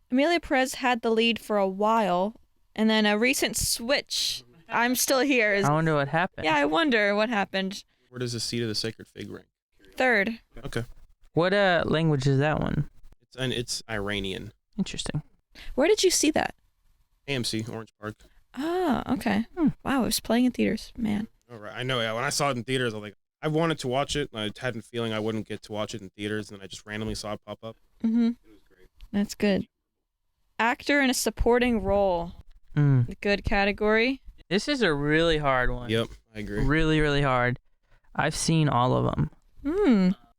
Emilia Pérez had the lead for a while, and then a recent switch. I'm Still Here is. I wonder what happened. Yeah, I wonder what happened. Where does The Seed of the Sacred Fig rank? Third. Okay. What language is that one? It's Iranian. Interesting. Where did you see that? AMC, Orange Park. Ah, okay. Wow, it was playing in theaters, man. All right. I know. Yeah. When I saw it in theaters, I was like, I wanted to watch it. I had a feeling I wouldn't get to watch it in theaters, and I just randomly saw it pop up. Mm-hmm. It was great. That's good. Actor in a supporting role. Good category. This is a really hard one. Yep, I agree. Really, really hard. I've seen all of them.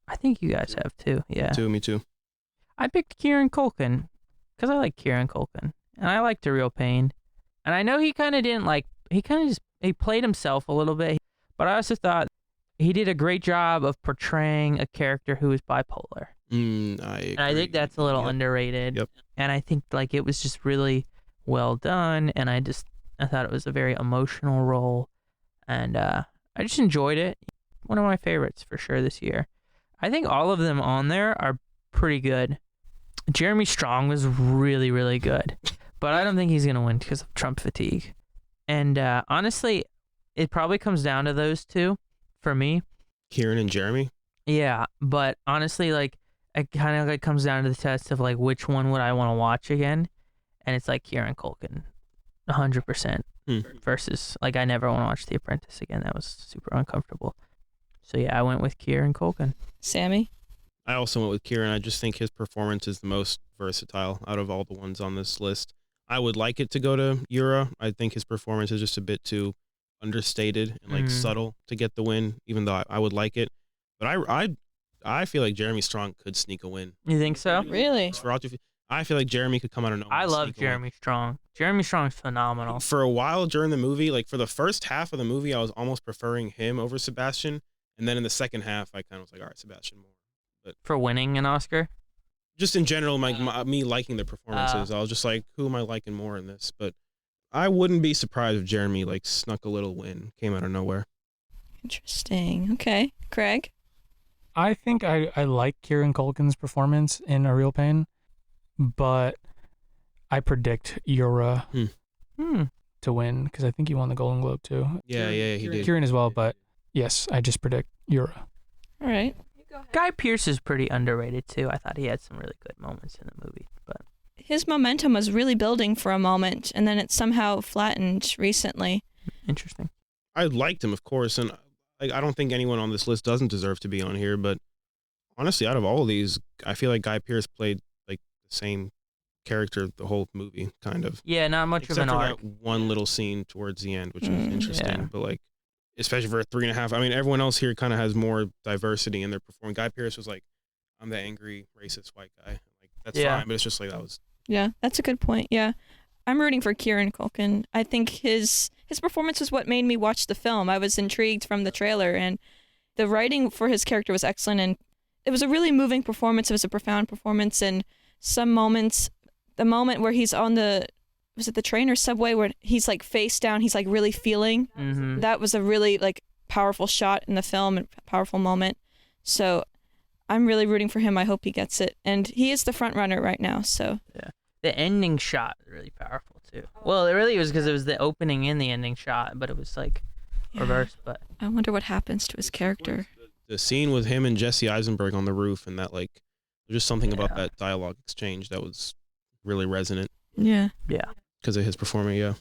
I think you guys have too. Yeah. Me too. I picked Kieran Culkin because I like Kieran Culkin, and I liked The Real Pain. And I know he kind of didn't like. He played himself a little bit, but I also thought he did a great job of portraying a character who is bipolar. I think that's a little underrated. Yep. And I think like it was just really well done, and I thought it was a very emotional role, and I just enjoyed it. One of my favorites for sure this year. I think all of them on there are pretty good. Jeremy Strong was really, really good, but I don't think he's gonna win because of Trump fatigue. And honestly, it probably comes down to those two for me. Kieran and Jeremy? Yeah, but honestly, like, it kind of like comes down to the test of like which one would I want to watch again, and it's like Kieran Culkin, 100%. Versus like I never want to watch The Apprentice again. That was super uncomfortable. So yeah, I went with Kieran Culkin. Samy. I also went with Kieran. I just think his performance is the most versatile out of all the ones on this list. I would like it to go to Yura. I think his performance is just a bit too understated and like subtle to get the win, even though I would like it. But I feel like Jeremy Strong could sneak a win. You think so? Really? I feel like Jeremy could come out of nowhere. I love Jeremy Strong. Jeremy Strong's phenomenal. For a while during the movie, like for the first half of the movie, I was almost preferring him over Sebastian. And then in the second half, I kind of was like, all right, Sebastian more. But For winning an Oscar? just in general, me liking the performances, I was just like, who am I liking more in this? But I wouldn't be surprised if Jeremy like snuck a little win, came out of nowhere. Interesting. Okay. Craig? I think I like Kieran Culkin's performance in A Real Pain, but I predict Echevarria to win because I think he won the Golden Globe too. Yeah, he did. Kieran as well, but yes, I just predict Echevarria. All right. Guy Pearce is pretty underrated too. I thought he had some really good moments in the movie, but His momentum was really building for a moment, and then it somehow flattened recently. interesting. I liked him, of course, and like I don't think anyone on this list doesn't deserve to be on here. But honestly, out of all of these, I feel like Guy Pearce played like the same character the whole movie, kind of. Yeah, not much Except of an for arc. that one little scene towards the end, which was interesting. Yeah. But like, especially for a 3.5, I mean, everyone else here kind of has more diversity in their performance. Guy Pearce was like, I'm the angry, racist white guy. Like that's fine, but it's just like that was. Yeah, that's a good point. Yeah. I'm rooting for Kieran Culkin. I think his performance was what made me watch the film. I was intrigued from the trailer, and the writing for his character was excellent, and it was a really moving performance. It was a profound performance, and some moments, the moment where he's on was it the train or subway where he's like face down, he's like really feeling. Mm-hmm. That was a really like powerful shot in the film and powerful moment. So I'm really rooting for him. I hope he gets it. And he is the front runner right now, so. Yeah. The ending shot was really powerful too. Well, it really was because it was the opening and the ending shot, but it was like reversed. But I wonder what happens to his character. The scene with him and Jesse Eisenberg on the roof, and that like there's just something about that dialogue exchange that was really resonant. Yeah. Yeah. Because of his performing, yeah.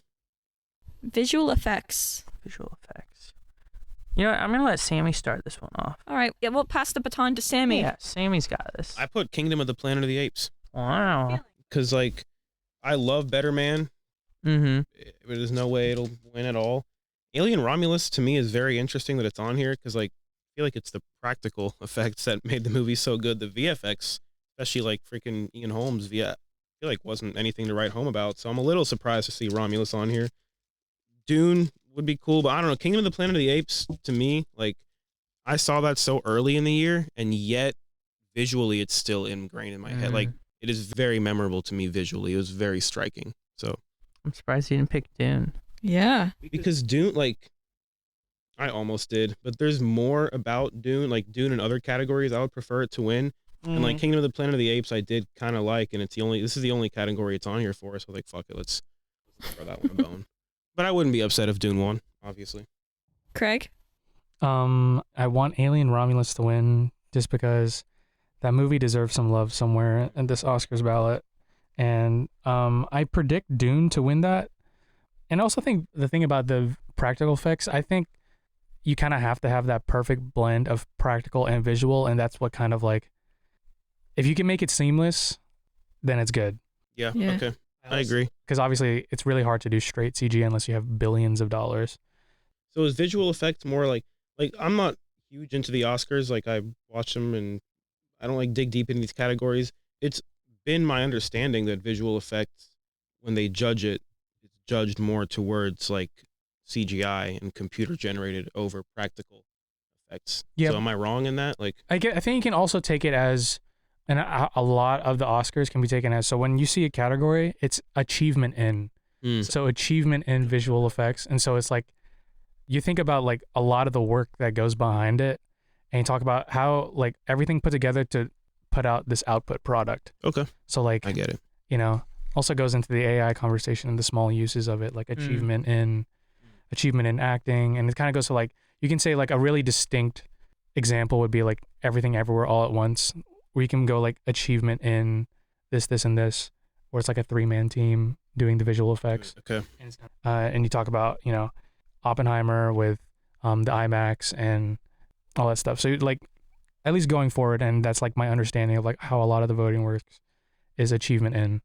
Visual effects. Visual effects. You know what? I'm gonna let Sammy start this one off. All right. Yeah, we'll pass the baton to Sammy. Yeah, Sammy's got this. I put Kingdom of the Planet of the Apes. Wow. Because like I love Better Man. Mm-hmm. There's no way it'll win at all. Alien Romulus to me is very interesting that it's on here because like I feel like it's the practical effects that made the movie so good. The VFX, especially like freaking Ian Holmes, I feel like wasn't anything to write home about. So I'm a little surprised to see Romulus on here. Dune would be cool, but I don't know. Kingdom of the Planet of the Apes to me, like I saw that so early in the year, and yet visually it's still ingrained in my head. Like it is very memorable to me visually. It was very striking. So I'm surprised you didn't pick Dune. Yeah. because Dune, like I almost did, but there's more about Dune, like Dune and other categories. I would prefer it to win. And like Kingdom of the Planet of the Apes, I did kind of like, and this is the only category it's on here for. So like, fuck it, let's throw that one a bone. But I wouldn't be upset if Dune won, obviously. Craig? I want Alien Romulus to win just because that movie deserves some love somewhere in this Oscars ballot. And I predict Dune to win that. And I also think the thing about the practical effects, I think you kind of have to have that perfect blend of practical and visual. And that's what kind of like, if you can make it seamless, then it's good. Yeah. Okay. I agree. Because obviously it's really hard to do straight CG unless you have billions of dollars. So is visual effects more like I'm not huge into the Oscars. Like I watch them and I don't like dig deep into these categories. It's been my understanding that visual effects, when they judge it, it's judged more towards like CGI and computer generated over practical effects. Yeah. So am I wrong in that? Like I think you can also take it as, and a lot of the Oscars can be taken as, so when you see a category, it's achievement in. So achievement in visual effects. And so it's like, you think about like a lot of the work that goes behind it, and you talk about how like everything put together to put out this output product. Okay. So like, I get it. You know, also goes into the AI conversation and the small uses of it, like achievement in acting. And it kind of goes to like, you can say like a really distinct example would be like Everything Everywhere All at Once, where you can go like achievement in this, and this, where it's like a 3-man team doing the visual effects. Okay. And you talk about, you know, Oppenheimer with the IMAX and all that stuff. So like, at least going forward, and that's like my understanding of like how a lot of the voting works, is achievement in.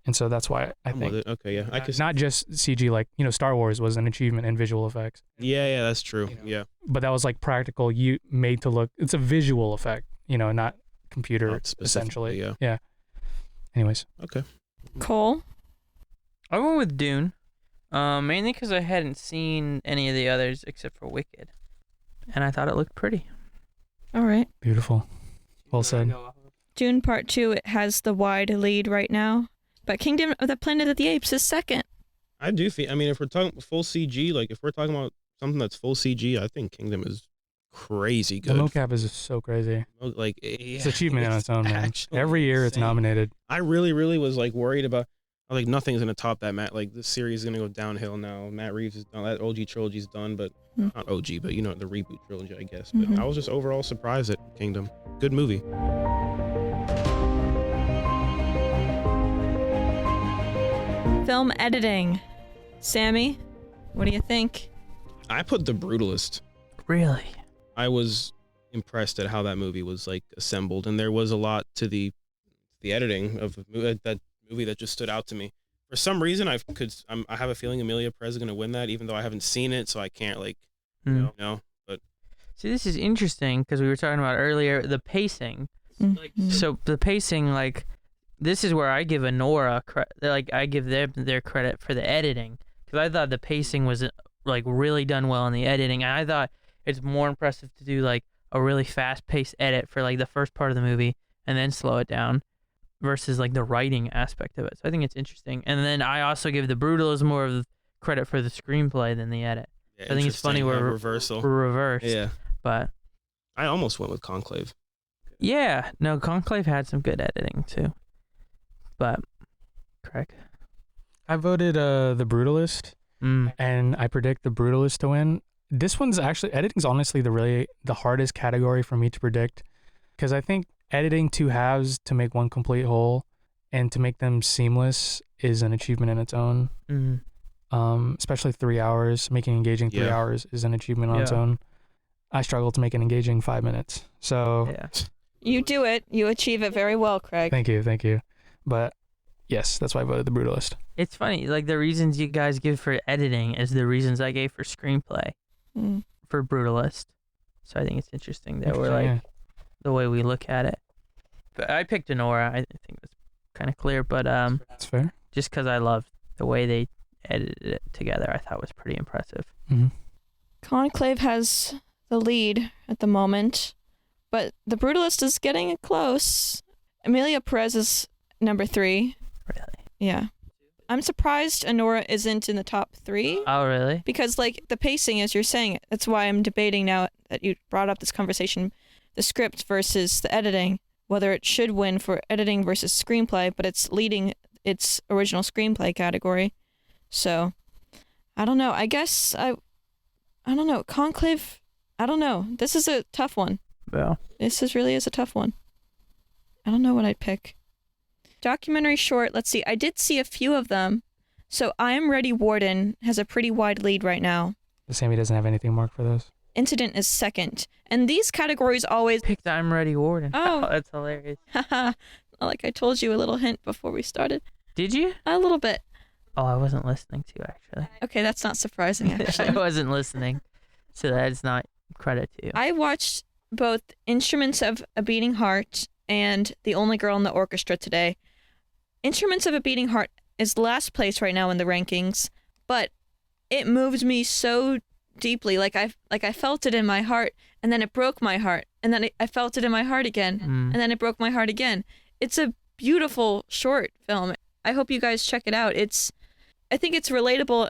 And so that's why I think, with it. Okay, yeah, I could not just CG, like, you know, Star Wars was an achievement in visual effects. Yeah, that's true. You know, yeah, but that was like practical, you made to look. It's a visual effect, you know, not computer, Not specifically, essentially. yeah. Anyways. Okay. Cole? I went with Dune, mainly because I hadn't seen any of the others except for Wicked, and I thought it looked pretty. All right. Beautiful. Well said. Dune Part 2, it has the wide lead right now, but Kingdom of the Planet of the Apes is second. I do feel. I mean, if we're talking full CG, like if we're talking about something that's full CG, I think Kingdom is crazy good. The mocap is just so crazy. Like It's achievement on its own, man. actually Every year it's insane. nominated. I really was like worried about. I was like, nothing's gonna top that. Like this series is gonna go downhill now. Matt Reeves is done. That OG trilogy's done, but not OG, but you know the reboot trilogy, I guess. But I was just overall surprised at Kingdom. Good movie. Film editing. Sammy, what do you think? I put The Brutalist. Really? I was impressed at how that movie was like assembled, and there was a lot to the editing of that movie that just stood out to me. For some reason, I have a feeling Emilia Pérez is gonna win that, even though I haven't seen it, so I can't like you know. But See, this is interesting because we were talking about earlier the pacing. So the pacing, like, this is where I give Anora I give them their credit for the editing, because I thought the pacing was like really done well in the editing, and I thought it's more impressive to do like a really fast-paced edit for like the first part of the movie and then slow it down versus like the writing aspect of it. So I think it's interesting. And then I also give The Brutalist more of the credit for the screenplay than the edit. yeah, I think it's funny interesting, we're reversal. we're reversed. Yeah, But I almost went with Conclave. yeah, no, Conclave had some good editing too. But Craig. I voted The Brutalist, and I predict The Brutalist to win. This one's actually, editing's honestly the hardest category for me to predict, because I think editing two halves to make one complete whole and to make them seamless is an achievement in its own. Especially 3 hours, making engaging 3 hours is an achievement on its own. I struggle to make an engaging 5 minutes. So Yeah. You do it. You achieve it very well, Craig. thank you. But yes, that's why I voted The Brutalist. It's funny, like the reasons you guys give for editing is the reasons I gave for screenplay for Brutalist. So I think it's interesting that we're like the way we look at it. But I picked Anora. I think it's kind of clear, but That's fair. just because I love the way they edited it together, I thought was pretty impressive. Conclave has the lead at the moment, but The Brutalist is getting close. Emilia Pérez is number 3. Really? Yeah. I'm surprised Anora isn't in the top 3. Oh, really? Because, like, the pacing, as you're saying, that's why I'm debating now that you brought up this conversation, the script versus the editing, whether it should win for editing versus screenplay, but it's leading its original screenplay category. So, I don't know. I guess I don't know. Conclave, I don't know. This is a tough one. Yeah. Really is a tough one. I don't know what I'd pick. Documentary short, let's see. I did see a few of them. So I Am Ready Warden has a pretty wide lead right now. Sammy doesn't have anything marked for those. Incident is second. And these categories always... Picked I'm Ready Warden. Oh. That's hilarious. Haha. Like I told you a little hint before we started. Did you? A little bit. Oh, I wasn't listening to you, actually. Okay, that's not surprising, I actually. wasn't listening. So that's not credit to you. I watched both Instruments of a Beating Heart and The Only Girl in the Orchestra today. Instruments of a Beating Heart is last place right now in the rankings, but it moved me so deeply. Like I felt it in my heart, and then it broke my heart, and then I felt it in my heart again, and then it broke my heart again. It's a beautiful short film. I hope you guys check it out. I think it's relatable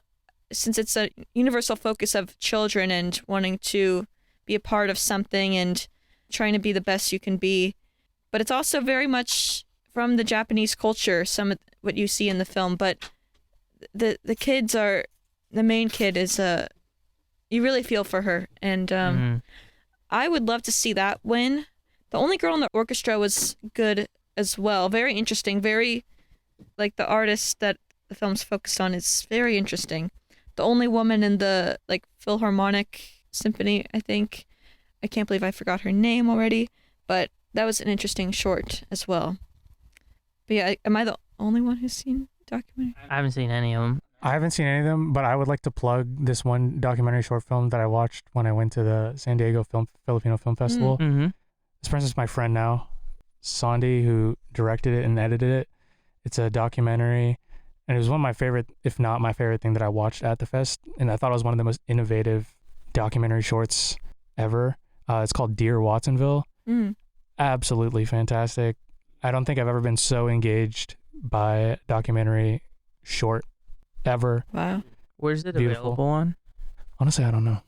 since it's a universal focus of children and wanting to be a part of something and trying to be the best you can be. But it's also very much from the Japanese culture, some of what you see in the film. But the main kid is you really feel for her. And I would love to see that win. The Only Girl in the Orchestra was good as well. Very interesting. Very, like, the artist that the film's focused on is very interesting. The only woman in the, like, Philharmonic Symphony, I think. I can't believe I forgot her name already. But that was an interesting short as well. But yeah, am I the only one who's seen documentary? I haven't seen any of them. I haven't seen any of them, but I would like to plug this one documentary short film that I watched when I went to the San Diego Filipino Film Festival. Mm-hmm. This person's my friend now, Sandy, who directed it and edited it. It's a documentary, and it was one of my favorite, if not my favorite thing that I watched at the fest, and I thought it was one of the most innovative documentary shorts ever. It's called Dear Watsonville. Absolutely fantastic. I don't think I've ever been so engaged by a documentary short ever. Wow. Where's it Beautiful. available on? Honestly, I don't know.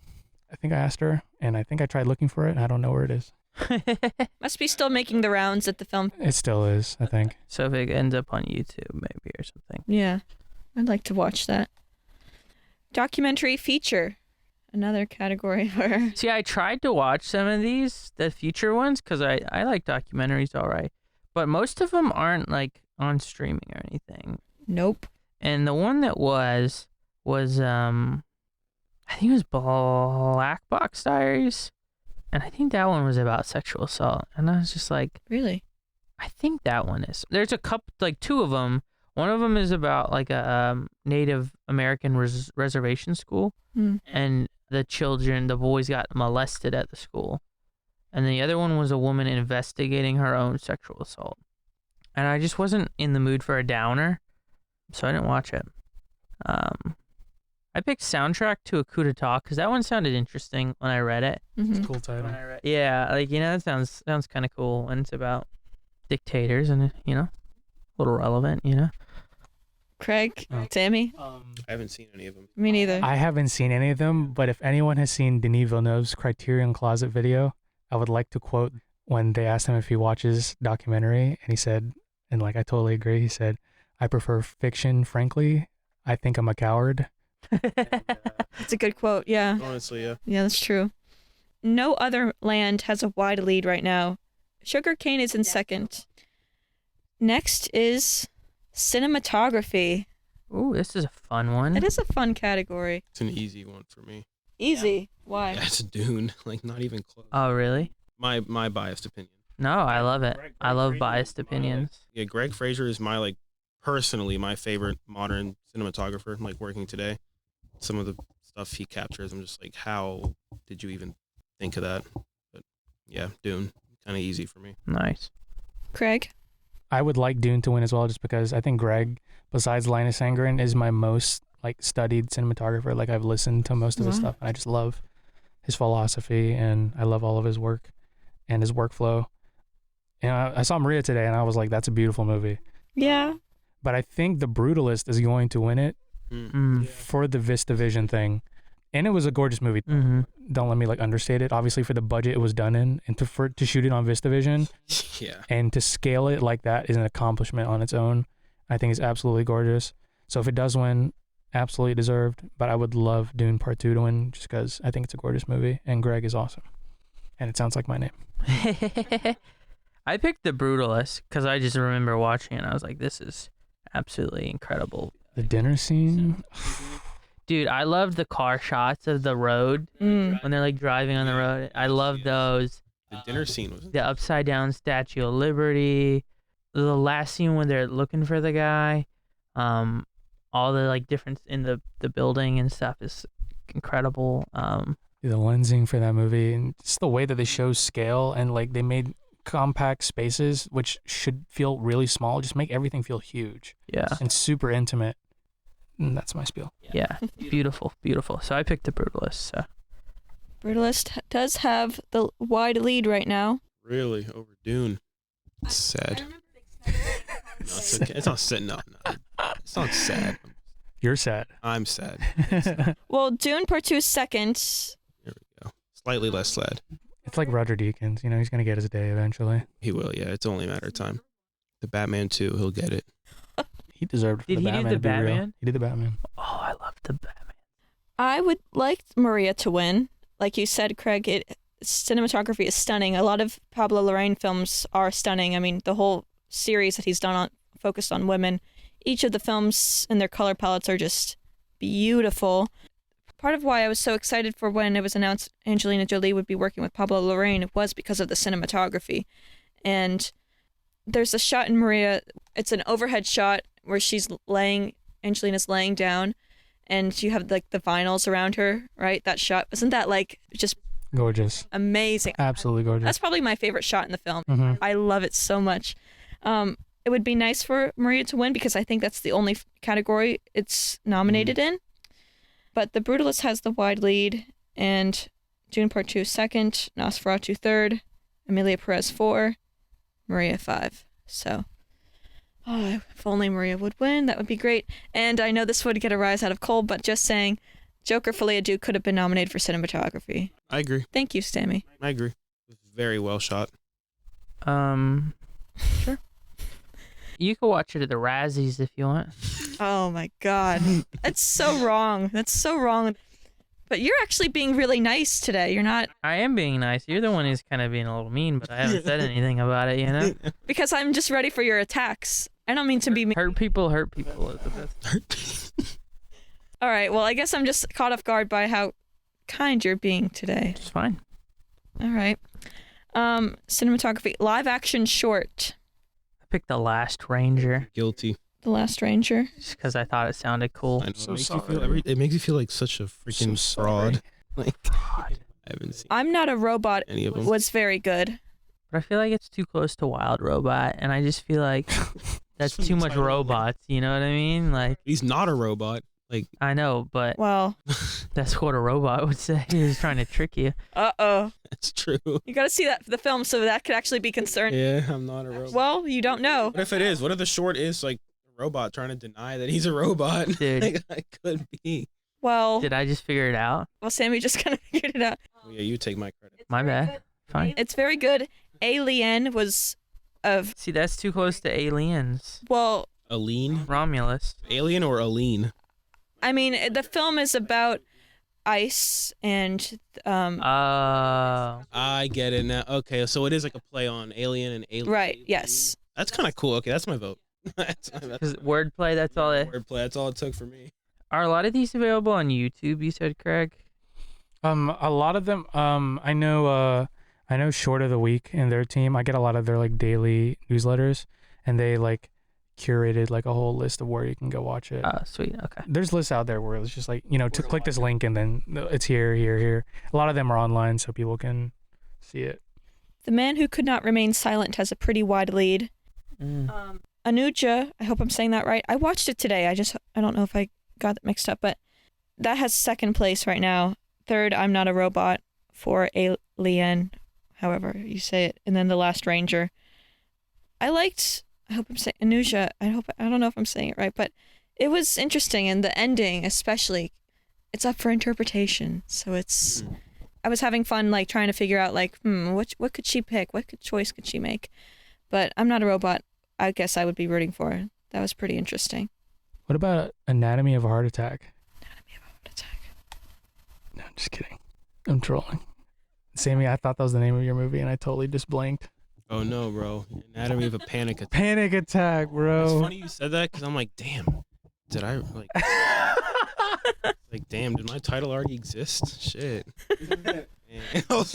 I think I asked her, and I think I tried looking for it, and I don't know where it is. Must be still making the rounds at the film. It still is, I think. So if it ends up on YouTube, maybe, or something. Yeah, I'd like to watch that. Documentary feature. Another category where... See, I tried to watch some of these, the feature ones, because I like documentaries all right. But most of them aren't, like, on streaming or anything. Nope. And the one that was I think it was Black Box Diaries. And I think that one was about sexual assault. And I was just like... Really? I think that one is. There's a couple, like two of them. One of them is about like a Native American reservation school. And the boys got molested at the school. And the other one was a woman investigating her own sexual assault. And I just wasn't in the mood for a downer, so I didn't watch it. I picked soundtrack to a coup d'etat because that one sounded interesting when I read it. It's a cool title. Yeah, like, you know, it sounds kind of cool, and it's about dictators and, you know, a little relevant, you know. Craig, Sammy? I haven't seen any of them. Me neither. I haven't seen any of them, but if anyone has seen Denis Villeneuve's Criterion Closet video, I would like to quote when they asked him if he watches documentary, and he said, and like I totally agree, he said, "I prefer fiction, frankly. I think I'm a coward." That's a good quote, yeah. Honestly, yeah. Yeah, that's true. No other land has a wide lead right now. Sugarcane is in second. Next is cinematography. Ooh, this is a fun one. It is a fun category. It's an easy one for me. Easy. Why? Yeah, it's Dune. Like, not even close. Oh, really? My biased opinion. No, I love it. I love biased opinions. Yeah, Greg Fraser is my, like, personally my favorite modern cinematographer, like, working today. Some of the stuff he captures, I'm just like, how did you even think of that? But yeah, Dune, kind of easy for me. Nice. Craig? I would like Dune to win as well, just because I think Greg, besides Linus Sandgren, is my most like studied cinematographer. Like, I've listened to most of his stuff, and I just love his philosophy, and I love all of his work and his workflow. And I saw Maria today, and I was like, that's a beautiful movie. Yeah. But I think The Brutalist is going to win it Mm. for the VistaVision thing. And it was a gorgeous movie. Mm-hmm. Don't let me like understate it. Obviously, for the budget it was done in, and to shoot it on VistaVision Yeah. and to scale it like that is an accomplishment on its own. I think it's absolutely gorgeous. So if it does win, absolutely deserved. But I would love Dune Part 2 to win, just because I think it's a gorgeous movie, and Greg is awesome. And it sounds like my name. I picked The Brutalist because I just remember watching it and I was like, this is absolutely incredible. The dinner scene. Dude, I love the car shots of the road when they're like driving on the road. I love those. The dinner scene was... The upside down Statue of Liberty. The last scene when they're looking for the guy. All the like difference in the building and stuff is incredible. The lensing for that movie, and just the way that they show scale, and like they made compact spaces which should feel really small, just make everything feel huge. Yeah. And super intimate. And that's my spiel. Yeah. Beautiful, beautiful. So I picked The Brutalist. So. Brutalist does have the wide lead right now. Really? Over Dune. It's sad. No, it's okay. It's not sad. No. It's not sad. You're sad. I'm sad. Well, Dune Part 2 is second. Here we go. Slightly less sad. It's like Roger Deakins. You know, he's going to get his day eventually. He will, yeah. It's only a matter of time. The Batman 2, he'll get it. He deserved for Did the he do Batman the to be real. Batman? He did the Batman. Oh, I love the Batman. I would like Maria to win. Like you said, Craig, cinematography is stunning. A lot of Pablo Larraín films are stunning. I mean, the whole series that he's done focused on women. Each of the films and their color palettes are just beautiful. Part of why I was so excited for when it was announced Angelina Jolie would be working with Pablo Larraín was because of the cinematography. And there's a shot in Maria, it's an overhead shot where Angelina's laying down, and you have like the vinyls around her, right? That shot, isn't that like just Gorgeous. amazing? Absolutely gorgeous. That's probably my favorite shot in the film. Mm-hmm. I love it so much. it would be nice for Maria to win because I think that's the only category it's nominated in. But The Brutalist has the wide lead, and Dune Part 2 second, Nosferatu third, Emilia Pérez 4, Maria 5. So, if only Maria would win, that would be great. And I know this would get a rise out of Cole, but just saying, Joker Folie à Deux could have been nominated for cinematography. I agree. Thank you, Samy. I agree. Very well shot. Sure. You can watch it at the Razzies if you want. Oh my God. That's so wrong. That's so wrong. But you're actually being really nice today. You're not. I am being nice. You're the one who's kind of being a little mean, but I haven't said anything about it, you know? Because I'm just ready for your attacks. I don't mean to be mean. Hurt people, Elizabeth. All right. Well, I guess I'm just caught off guard by how kind you're being today. It's fine. All right. Cinematography. Live action short. I picked The Last Ranger Guilty. The Last Ranger. just because I thought it sounded cool. I know. So it, makes you sorry. feel it makes you feel like such a freaking So fraud. sorry. Like, I haven't seen I'm Not a Robot any of them. was very good. But I feel like it's too close to Wild Robot, and I just feel like that's From too the much title. robots, you know what I mean? Like, He's not a robot. Like, I know, but Well, that's what a robot would say. He was trying to trick you. uh-oh. that's true. You got to see the film so that could actually be concerned. Yeah, I'm not a robot. Well, you don't know. What if it is? What if the short is like a robot trying to deny that he's a robot? Dude. Like, I could be. Well, Did I just figure it out? Sammy just kind of figured it out. Well, yeah, you take my credit. My bad. Fine. It's very good. Alien was of, See, that's too close to Aliens. well, Aline? Romulus. Alien or Aline? I mean, the film is about ice and I get it now. Okay, so it is like a play on Alien and Alien. right, yes. That's kind of cool. Okay, that's my vote. that's Because wordplay, that's all it. wordplay. That's all it took for me. Are a lot of these available on YouTube, you said, Craig? A lot of them. I know Short of the Week and their team. I get a lot of their like daily newsletters, and they like curated like a whole list of where you can go watch it. Oh, sweet. Okay. There's lists out there where it's just like, to click this link and then it's here. A lot of them are online so people can see it. The Man Who Could Not Remain Silent has a pretty wide lead. Anuja, I hope I'm saying that right. I watched it today. I don't know if I got it mixed up, but that has second place right now. Third, I'm Not a Robot. 4, Alien, however you say it. And then The Last Ranger. I hope I'm saying Anuja. I don't know if I'm saying it right, but it was interesting, and the ending especially, it's up for interpretation. So I was having fun like trying to figure out like, what could she pick? What choice could she make? But I'm Not a Robot. I guess I would be rooting for her. That was pretty interesting. What about Anatomy of a Heart Attack? Anatomy of a Heart Attack. No, I'm just kidding. I'm trolling. Sammy, I thought that was the name of your movie and I totally just blanked. Oh no, bro! Anatomy of a Panic Attack. Panic Attack, bro. It's funny you said that because I'm like, damn, did I like? Like, damn, did my title already exist? Shit. Man.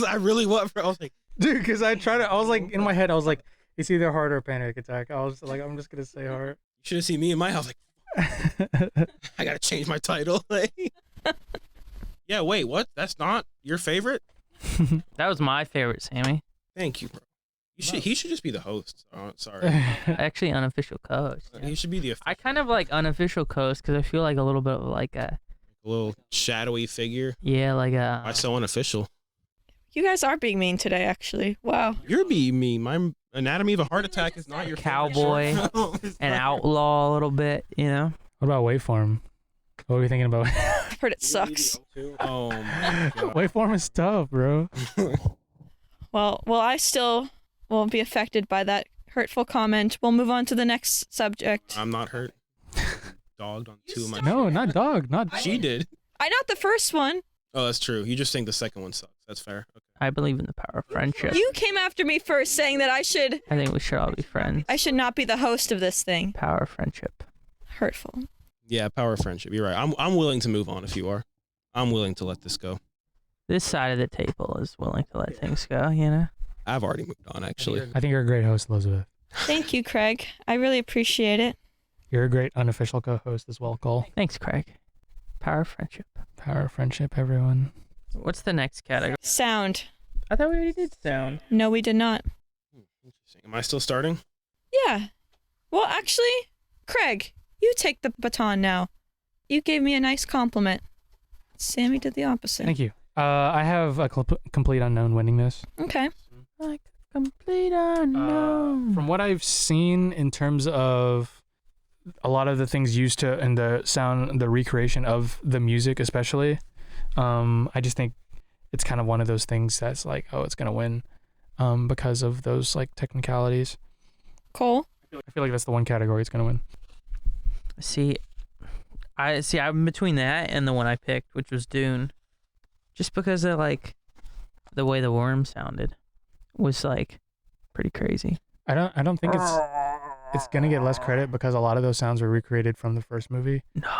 I really was. I was like, Dude, because I was like, in my head, I was like, it's either Heart or Panic Attack. I was like, I'm just going to say Heart. you should have seen me in my house. Like, I gotta change my title. Yeah, wait, what? That's not your favorite? That was my favorite, Sammy. Thank you, bro. He should just be the host. Oh, sorry. Actually, unofficial co-host. Yeah. He should be the I kind of like unofficial co-host because I feel like a little bit of like a little shadowy figure. like a. Why so unofficial? You guys are being mean today, actually. Wow. You're being me. My Anatomy of a Heart Attack is not your Cowboy favorite. No, it's an not. outlaw a little bit, you know. What about Waveform? What were you thinking about? I've heard it sucks. Oh my god. Waveform is tough, bro. Well, I still won't be affected by that hurtful comment. We'll move on to the next subject. I'm not hurt. Dogged on two of my. No, not dog. Not She did. I not the first one. Oh, that's true. You just think the second one sucks. That's fair. Okay. I believe in the power of friendship. You came after me first saying that I should I think we should all be friends. not be the host of this thing. Power of friendship. Hurtful. Yeah, power of friendship. You're right. I'm willing to move on if you are. I'm willing to let this go. This side of the table is willing to let things go, you know. I've already moved on, actually. I think you're a great host, Elizabeth. Thank you, Craig. I really appreciate it. You're a great unofficial co-host as well, Cole. Thanks, Craig. Power of friendship. Power of friendship, everyone. What's the next category? Sound. I thought we already did sound. No, we did not. Interesting. Am I still starting? Yeah. Well, actually, Craig, you take the baton now. You gave me a nice compliment. Samy did the opposite. Thank you. I have a complete unknown winning this. Okay. Like complete unknown. From what I've seen in terms of a lot of the things used to in the sound, the recreation of the music, especially, I just think it's kind of one of those things that's like, oh, it's gonna win, because of those like technicalities. Cole? I feel like that's the one category it's gonna win. I'm between that and the one I picked, which was Dune, just because of like the way the worm sounded was like pretty crazy. I don't think it's gonna get less credit because a lot of those sounds were recreated from the first movie. No.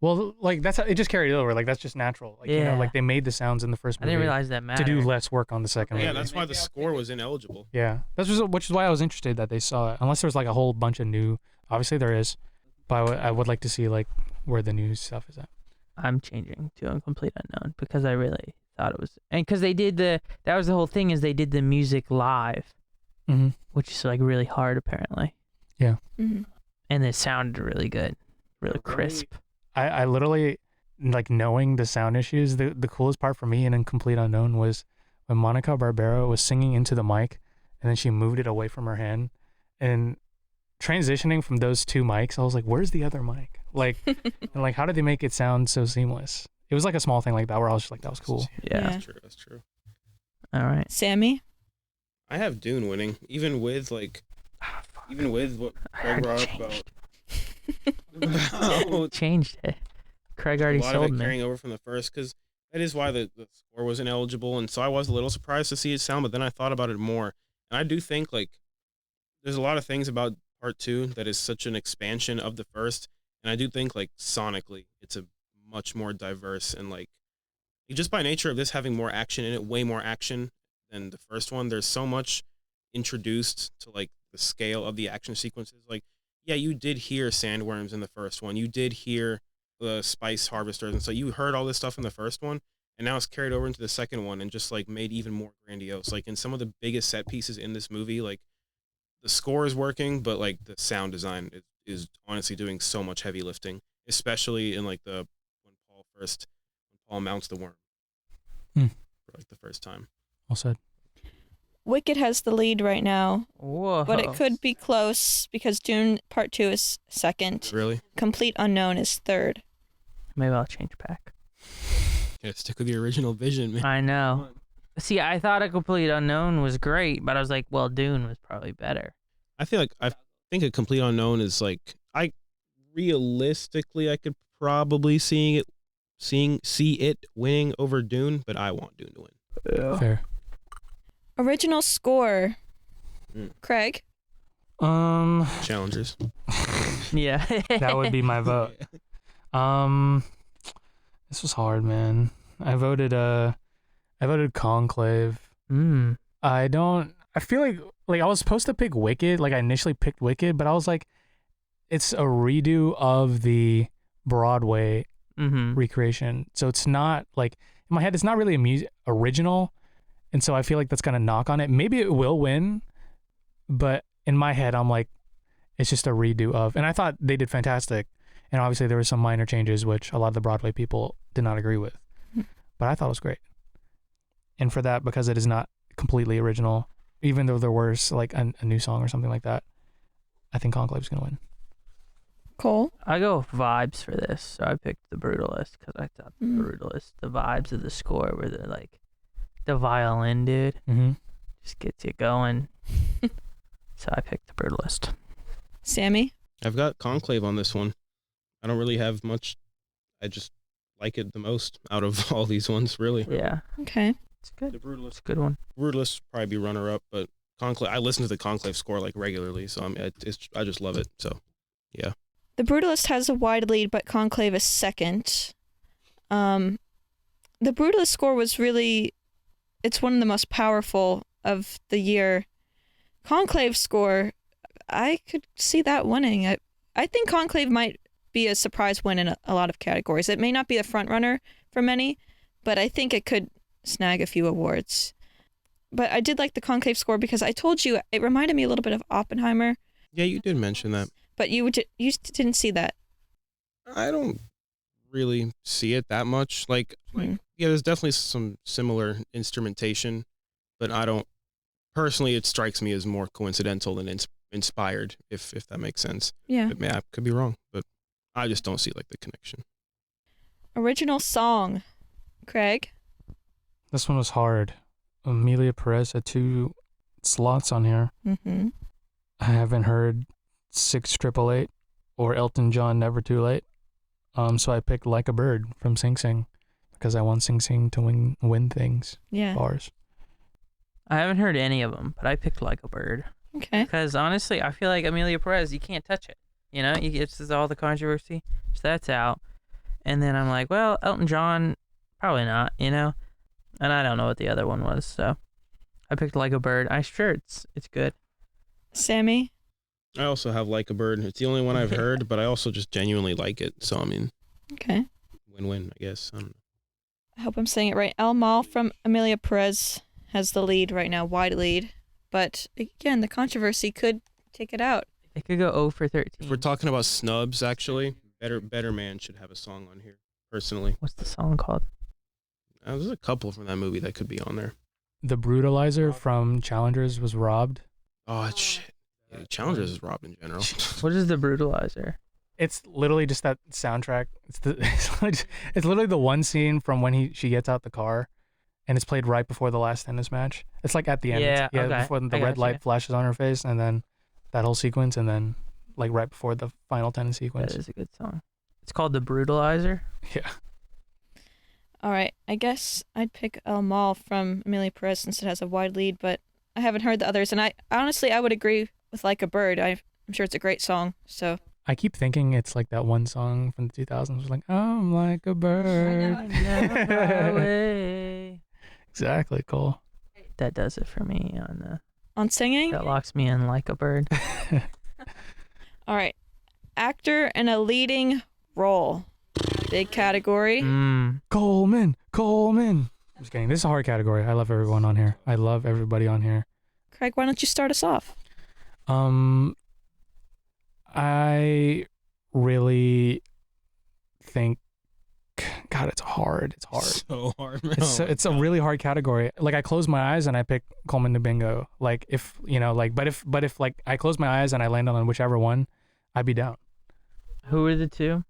Well, like that's how, it just carried over. Like that's just natural. Like, you know, like they made the sounds in the first I movie didn't realize that to mattered. do less work on the second Yeah, movie. that's why the score was ineligible. Yeah, which is why I was interested that they saw it. Unless there's like a whole bunch of new. Obviously there is, but I would like to see like where the new stuff is at. I'm changing to a complete unknown because I really thought it was, and because that was the whole thing, is they did the music live, which is like really hard apparently. Yeah. Mm-hmm. And it sounded really good, really crisp. I literally, like, knowing the sound issues, the coolest part for me in A Complete Unknown was when Monica Barbera was singing into the mic and then she moved it away from her hand, and transitioning from those two mics, I was like, where's the other mic? Like, and like, how did they make it sound so seamless? It was like a small thing like that where I was just like, that was cool. Yeah. That's true. All right. Samy? I have Dune winning, even with what Craig brought up about Changed it. Craig already a lot of sold it me. carrying over from the first, because that is why the score was ineligible, and so I was a little surprised to see it sound, but then I thought about it more, and I do think like there's a lot of things about part 2 that is such an expansion of the first, and I do think like sonically it's a much more diverse, and like just by nature of this having more action in it, way more action than the first one, there's so much introduced to like the scale of the action sequences. Like, yeah, you did hear sandworms in the first one, you did hear the spice harvesters, and so you heard all this stuff in the first one, and now it's carried over into the second one and just like made even more grandiose. Like in some of the biggest set pieces in this movie, like the score is working, but like the sound design is honestly doing so much heavy lifting, especially in like when Paul mounts the worm for like the first time. Well said. Wicked has the lead right now, Whoa. but it could be close because Dune Part 2 is second. Really? Complete Unknown is third. Maybe I'll change back. Yeah, stick with the original vision, man. I know. See, I thought A Complete Unknown was great, but I was like, well, Dune was probably better. I think A Complete Unknown is like, realistically I could probably see it winning over Dune, but I want Dune to win. Yeah. Fair. Original score. Craig? Challengers. Yeah. That would be my vote. This was hard, man. I voted Conclave. I feel like I was supposed to pick Wicked. Like I initially picked Wicked, but I was like, it's a redo of the Broadway recreation. So it's not like, in my head, it's not really a original. And so I feel like that's going to knock on it. Maybe it will win, but in my head, I'm like, it's just a redo of, and I thought they did fantastic. And obviously there were some minor changes, which a lot of the Broadway people did not agree with, but I thought it was great. And for that, because it is not completely original, even though there was like a new song or something like that, I think Conclave's going to win. Cole? I go with vibes for this, so I picked The Brutalist because I thought The Brutalist, the vibes of the score were the violin, dude, just gets you going. So I picked The Brutalist. Samy? I've got Conclave on this one. I don't really have much. I just like it the most out of all these ones, really. Yeah. Okay. It's good. The Brutalist. It's a good one. Brutalist probably be runner-up, but Conclave, I listen to the Conclave score like regularly, so I just love it. So, yeah. The Brutalist has a wide lead, but Conclave is second. The Brutalist score was really, it's one of the most powerful of the year. Conclave score, I could see that winning. I think Conclave might be a surprise win in a lot of categories. It may not be the front runner for many, but I think it could snag a few awards. But I did like the Conclave score because I told you it reminded me a little bit of Oppenheimer Yeah, you did mention that. But you didn't see that. I don't really see it that much. Like yeah, there's definitely some similar instrumentation, but I don't personally. It strikes me as more coincidental than inspired, if that makes sense. Yeah. But, I could be wrong, but I just don't see like the connection. Original song, Craig. This one was hard. Emilia Pérez had 2 slots on here. Mm-hmm. I haven't heard 6 888 or Elton John Never Too Late. So I picked Like a Bird from Sing Sing because I want Sing Sing to win things. Yeah. Bars. I haven't heard any of them, but I picked Like a Bird. Okay. Because honestly, I feel like Emilia Pérez, you can't touch it. You know, it's all the controversy. So that's out. And then I'm like, well, Elton John, probably not, you know? And I don't know what the other one was, so I picked Like a Bird. I'm sure it's good. Sammy? I also have Like a Bird. It's the only one I've heard, but I also just genuinely like it. So, I mean, Okay. win-win, I guess. I don't know. I hope I'm saying it right. El Mal from Emilia Pérez has the lead right now, wide lead. But again, the controversy could take it out. It could go 0 for 13. If we're talking about snubs, actually, Better Man should have a song on here, personally. What's the song called? There's a couple from that movie that could be on there. The Brutalizer from Challengers was robbed. Oh, shit. Yeah, Challengers is robbed in general. What is The Brutalizer? It's literally just that soundtrack. It's literally the one scene from when she gets out the car, and it's played right before the last tennis match. It's like at the end. Yeah, Yeah, okay. before the I red gotcha. light flashes on her face, and then that whole sequence, and then like right before the final tennis sequence. That is a good song. It's called The Brutalizer. Yeah. All right. I guess I'd pick El Mal from Emilia Pérez since it has a wide lead, but I haven't heard the others. And I honestly would agree with Like a Bird. I'm sure it's a great song. So I keep thinking it's like that one song from the 2000s. It's like, I'm like a bird. Exactly, Cole. That does it for me on singing? that locks me in Like a Bird. All right. Actor in a leading role. Big category. Coleman. I'm just kidding. This is a hard category. I love everyone on here. I love everybody on here. Craig, why don't you start us off? I really think, God, it's hard. It's hard. So hard, man. It's a really hard category. Like I close my eyes and I pick Coleman to bingo. Like if but if like I close my eyes and I land on whichever one, I'd be down. Who are the two?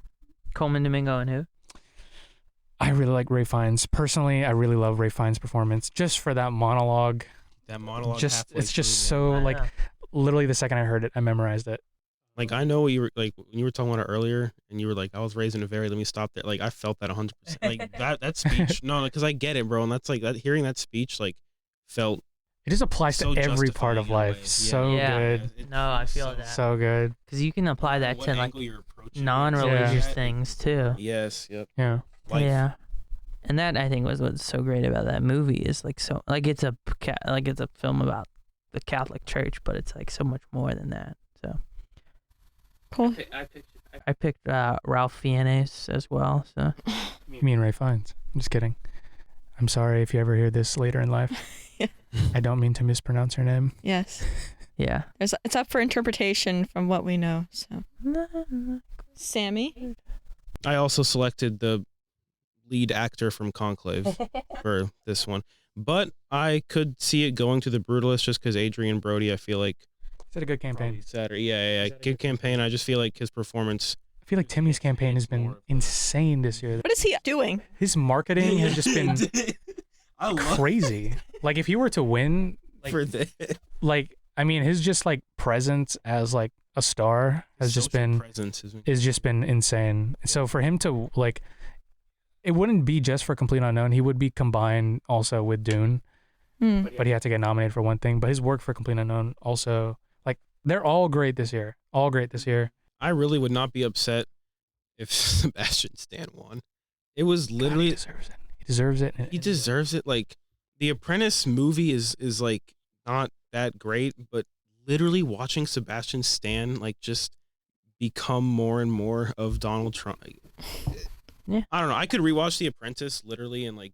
Coleman Domingo and who? I really like Ray Fiennes. Personally, I really love Ray Fiennes' performance just for that monologue. That monologue. It's just so like literally the second I heard it, I memorized it. Like I know what you were like when you were talking about it earlier, and you were like, "I was raised in a very." Let me stop there. Like I felt that 100%. Like that speech. No, because I get it, bro. And that's like that. Hearing that speech, like, felt. It just applies so to every part of justifying in a life. way. So Yeah. good. No, I feel that. So good. Because you can apply that What to like angle you're approaching it. non-religious Yeah. things too. Yes. Yep. Yeah. Life. Yeah, and that I think was what's so great about that movie is like so like it's a film about the Catholic Church, but it's like so much more than that. So Cool. I picked Ralph Fiennes as well. So You mean Ray Fiennes? I'm just kidding. I'm sorry if you ever hear this later in life. Yeah. I don't mean to mispronounce her name. Yes. yeah, It's up for interpretation from what we know. So, Sammy? I also selected the lead actor from Conclave for this one, but I could see it going to the Brutalist just because Adrian Brody. I feel like Is it a good campaign? Saturday. Yeah. Good campaign. I just feel like his performance. I feel like Timmy's campaign has been insane this year. What is he doing? His marketing has just been I love crazy. Like if he were to win, for that. like I mean, his just like presence as like a star has just been presence. is just been insane. So for him to like, it wouldn't be just for Complete Unknown. He would be combined also with Dune, but he had to get nominated for one thing. But his work for Complete Unknown also, like, they're all great this year. All great this year. I really would not be upset if Sebastian Stan won. It was literally God, he deserves it. he deserves it. Like The Apprentice movie is like not that great, but literally watching Sebastian Stan like just become more and more of Donald Trump. Yeah. I don't know. I could rewatch The Apprentice literally and like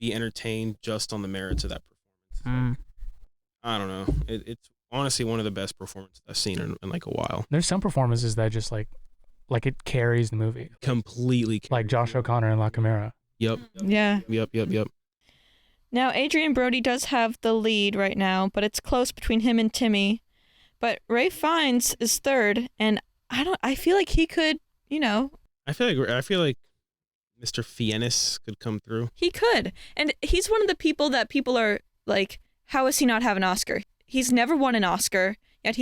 be entertained just on the merits of that performance. Like, I don't know. honestly one of the best performances I've seen in like a while. There's some performances that just like it carries the movie. Completely. Like Josh O'Connor in La Chimera. Yep. Yeah. Yep. Now, Adrian Brody does have the lead right now, but it's close between him and Timmy. But Ralph Fiennes is third, and I feel like he could, I feel like Mr. Fiennes could come through. He could. And he's one of the people that people are like, how does he not have an Oscar? He's never won an Oscar, yet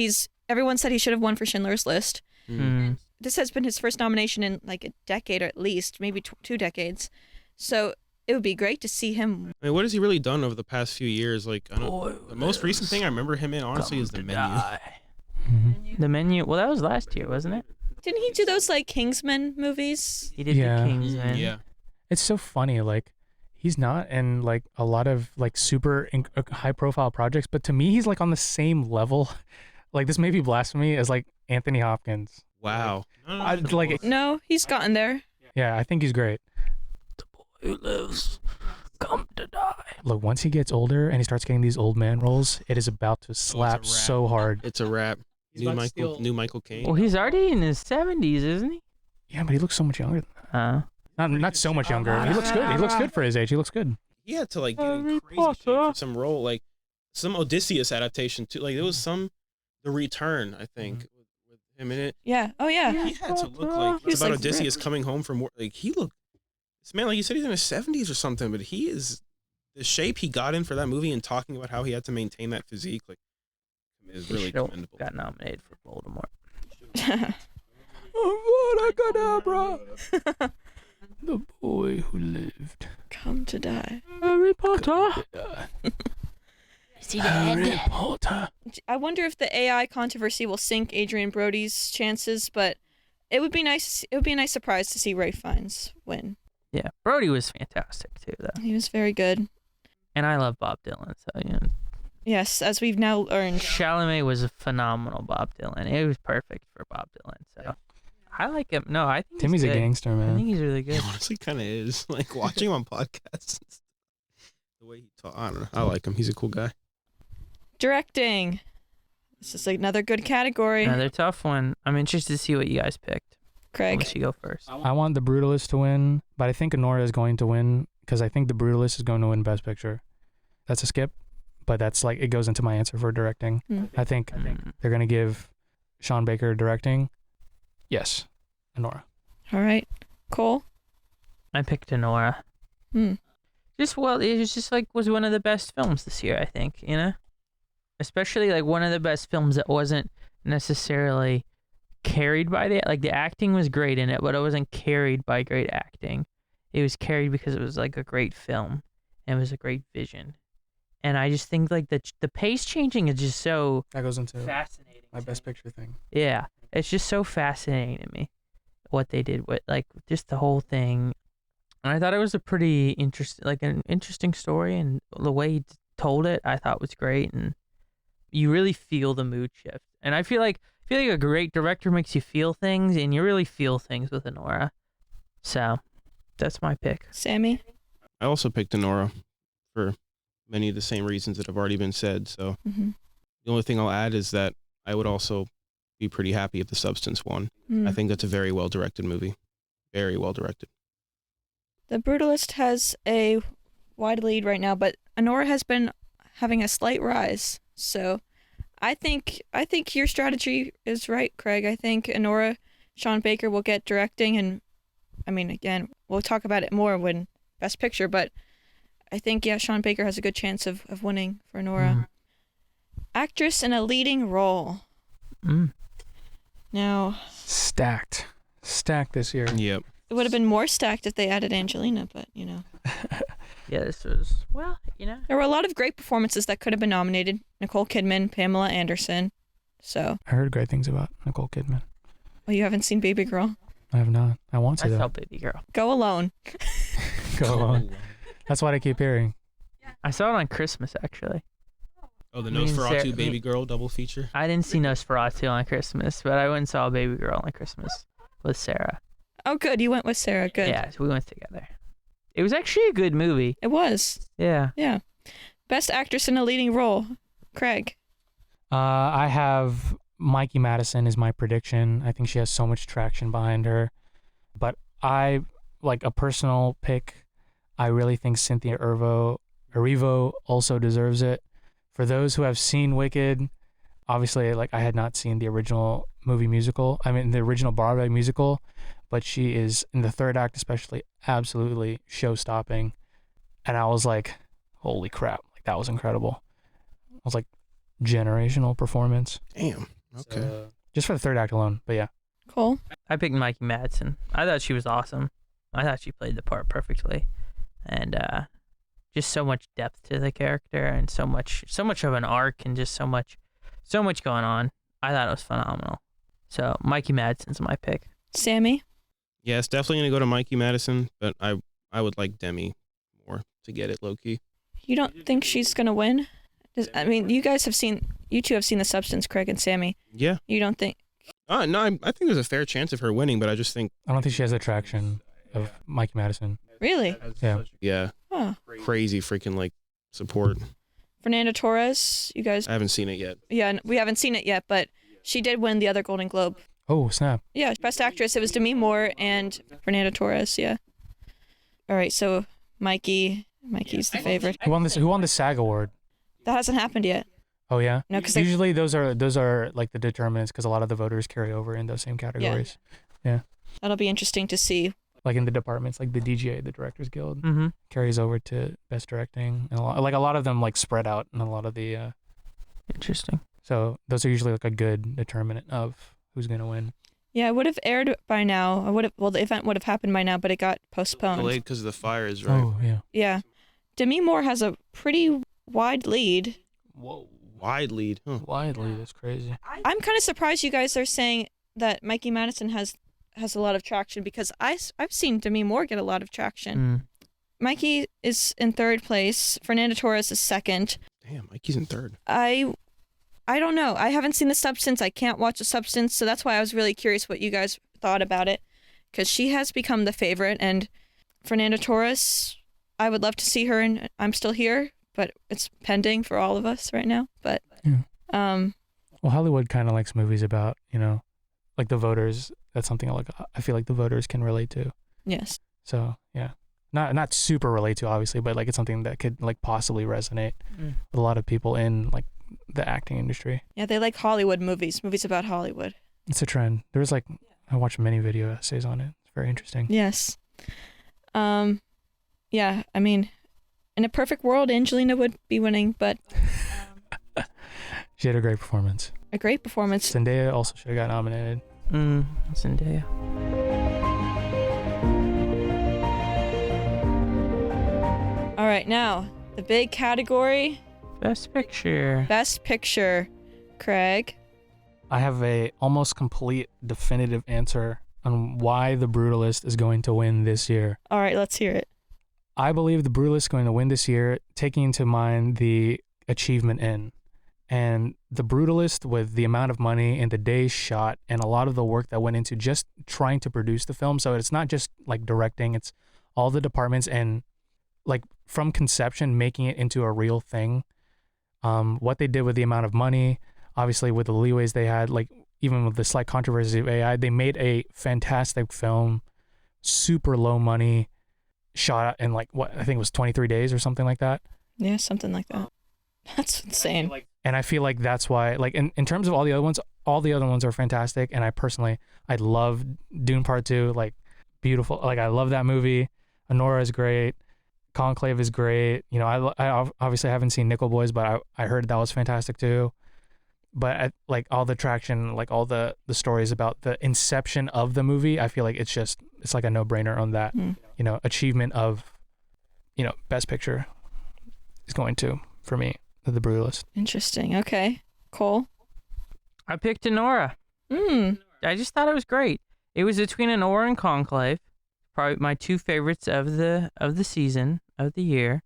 everyone said he should have won for Schindler's List. Mm. This has been his first nomination in like a decade, or at least maybe 2 decades. So it would be great to see him. I mean, what has he really done over the past few years? Like, I don't. The most recent thing I remember him in, honestly, is The Menu. Mm-hmm. The Menu. Well, that was last year, wasn't it? Didn't he do those like Kingsman movies? He did Yeah. the Kingsman. Yeah. It's so funny. Like, he's not in like a lot of like super high profile projects, but to me, he's like on the same level. Like, this may be blasphemy as like Anthony Hopkins. Wow. No, he's gotten there. Yeah, I think he's great. The boy who lives, come to die. Look, once he gets older and he starts getting these old man roles, it is about to slap wrap. so hard. It's a wrap. New Michael Caine. Well, he's already in his 70s, isn't he? Yeah, but he looks so much younger than that. Not so much younger. He looks good. He looks good for his age. He looks good. He had to like get in crazy shape for some role, like some Odysseus adaptation too. Like there was The Return, I think, with him in it. Yeah. Oh, yeah. He had to look like He's it's about like Odysseus coming home from war. Like he looked. This man, like you said, he's in his 70s or something, but he is the shape he got in for that movie and talking about how he had to maintain that physique, like, is really commendable. Got nominated for Voldemort. The boy who lived. Come to die. Harry Potter. Is he dead? Harry Potter. I wonder if the AI controversy will sink Adrian Brody's chances, but it would be nice. It would be a nice surprise to see Ralph Fiennes win. Yeah, Brody was fantastic too, though. He was very good. And I love Bob Dylan, so you know. Yes, as we've now learned. Chalamet was a phenomenal Bob Dylan. It was perfect for Bob Dylan, so I like him. No, I think Timmy's he's a good. gangster, I man. think he's really good. He honestly kind of is. Like watching him on podcasts. The way he talks, I don't know. I like him. He's a cool guy. Directing. This is another good category. Another tough one. I'm interested to see what you guys picked. Craig. Let you go first. I want The Brutalist to win, but I think Anora is going to win because I think The Brutalist is going to win Best Picture. That's a skip, but that's like it goes into my answer for directing. I think they're going to give Sean Baker directing. Yes, Anora. All right. Cole. I picked Anora. It was just like was one of the best films this year, I think, you know? Especially like one of the best films that wasn't necessarily carried by the acting was great in it, but it wasn't carried by great acting. It was carried because it was like a great film and it was a great vision. And I just think like the pace changing is just so That goes into fascinating. my Best Picture thing. Yeah, it's just so fascinating to me what they did with like just the whole thing. And I thought it was a pretty interesting story, and the way he told it, I thought was great. And you really feel the mood shift. And I feel like a great director makes you feel things, and you really feel things with Anora. So that's my pick. Sammy. I also picked Anora for many of the same reasons that have already been said. So the only thing I'll add is that I would also be pretty happy if The Substance won. I think that's a very well directed movie. Very well directed. The Brutalist has a wide lead right now, but Anora has been having a slight rise. So I think your strategy is right, Craig. I think Anora, Sean Baker will get directing, and I mean, again, we'll talk about it more when Best Picture, but I think, Sean Baker has a good chance of winning for Anora. Actress in a leading role. Now, Stacked this year. Yep. it would have been more stacked if they added Angelina, but, you know. Yeah, this was, well, you know. There were a lot of great performances that could have been nominated. Nicole Kidman, Pamela Anderson. So. I heard great things about Nicole Kidman. Oh, you haven't seen Baby Girl? I have not. I want to, I though. saw Baby Girl. Go Alone. Go on. That's what I keep hearing. I saw it on Christmas, actually. Oh, the Me and Nosferatu Sarah- Baby Girl double feature? I didn't see Nosferatu on Christmas, but I went and saw Baby Girl on Christmas with Sarah. Oh, good. You went with Sarah. Good. Yeah, so we went together. It was actually a good movie. It was. Yeah. Yeah. Best actress in a leading role. Craig. I have Mikey Madison is my prediction. I think she has so much traction behind her. But I, like a personal pick, I really think Cynthia Erivo also deserves it. For those who have seen Wicked, obviously, like I had not seen the original the original Broadway musical, but she is, in the third act especially, absolutely show-stopping. And I was like, holy crap, like that was incredible. I was like, generational performance. Damn. Okay. So, just for the third act alone, but yeah. Cool. I picked Mikey Madison. I thought she was awesome. I thought she played the part perfectly. And just so much depth to the character and so much of an arc and just so much going on. I thought it was phenomenal. So Mikey Madison's my pick. Samy? Yeah, it's definitely going to go to Mikey Madison, but I would like Demi Moore to get it low-key. You don't think she's going to win? You two have seen the Substance, Craig and Samy. Yeah. You don't think? No, I think there's a fair chance of her winning, but I just think... I don't think she has the traction of Mikey Madison. Really? Yeah. Yeah. Huh. Crazy freaking, like, support. Fernanda Torres, you guys... I haven't seen it yet. Yeah, we haven't seen it yet, but she did win the other Golden Globe. Oh, snap. Yeah, Best Actress, it was Demi Moore and Fernanda Torres, yeah. All right, so Mikey's the favorite. Who won the SAG award? That hasn't happened yet. Oh yeah. No, because usually those are like the determinants because a lot of the voters carry over in those same categories. Yeah. That'll be interesting to see. Like in the departments, like the DGA, the Directors Guild, Mm-hmm. carries over to Best Directing, and a lot of them like spread out in a lot of the. Interesting. So those are usually like a good determinant of who's gonna win. Yeah, it would have aired by now. The event would have happened by now, but it got postponed. Delayed because of the fires, right? Oh yeah. Yeah. Demi Moore has a pretty wide lead. Whoa. Wide lead. Huh. Wide lead. That's crazy. I'm kind of surprised you guys are saying that Mikey Madison has a lot of traction because I've seen Demi Moore get a lot of traction. Mikey is in third place. Fernanda Torres is second. Damn, Mikey's in third. I don't know. I haven't seen The Substance. I can't watch The Substance, so that's why I was really curious what you guys thought about it because she has become the favorite. And Fernanda Torres, I would love to see her in I'm Still Here, but it's pending for all of us right now. But well, Hollywood kind of likes movies about, like the voters. That's something I feel like the voters can relate to. Yes. So yeah, not super relate to obviously, but like it's something that could like possibly resonate with a lot of people in like the acting industry. Yeah, they like Hollywood movies about Hollywood. It's a trend. There's like I watched many video essays on it. It's very interesting. Yes. Yeah, I mean, in a perfect world, Angelina would be winning, but she had a great performance. A great performance. Zendaya also should have got nominated. Zendaya. All right, now the big category. Best Picture. Best Picture. Craig. I have a almost complete definitive answer on why The Brutalist is going to win this year. All right, let's hear it. I believe The Brutalist is going to win this year, taking into mind the achievement in. And The Brutalist, with the amount of money and the days shot and a lot of the work that went into just trying to produce the film. So it's not just like directing, it's all the departments and like from conception, making it into a real thing. What they did with the amount of money, obviously with the leeways they had, like even with the slight controversies of AI, they made a fantastic film, super low money, shot in like what I think it was 23 days or something like that. Yeah, something like that. That's insane. And I feel like that's why, like in terms of all the other ones are fantastic. And I love Dune Part 2, like beautiful. Like I love that movie. Anora is great. Conclave is great. I obviously haven't seen Nickel Boys, but I heard that was fantastic too. But like all the traction, like all the stories about the inception of the movie, I feel like it's like a no-brainer on that. Achievement of, Best Picture is going to, for me, The Brutalist. Interesting. Okay. Cole? I picked Anora. I just thought it was great. It was between Anora and Conclave. Probably my two favorites of the season, of the year.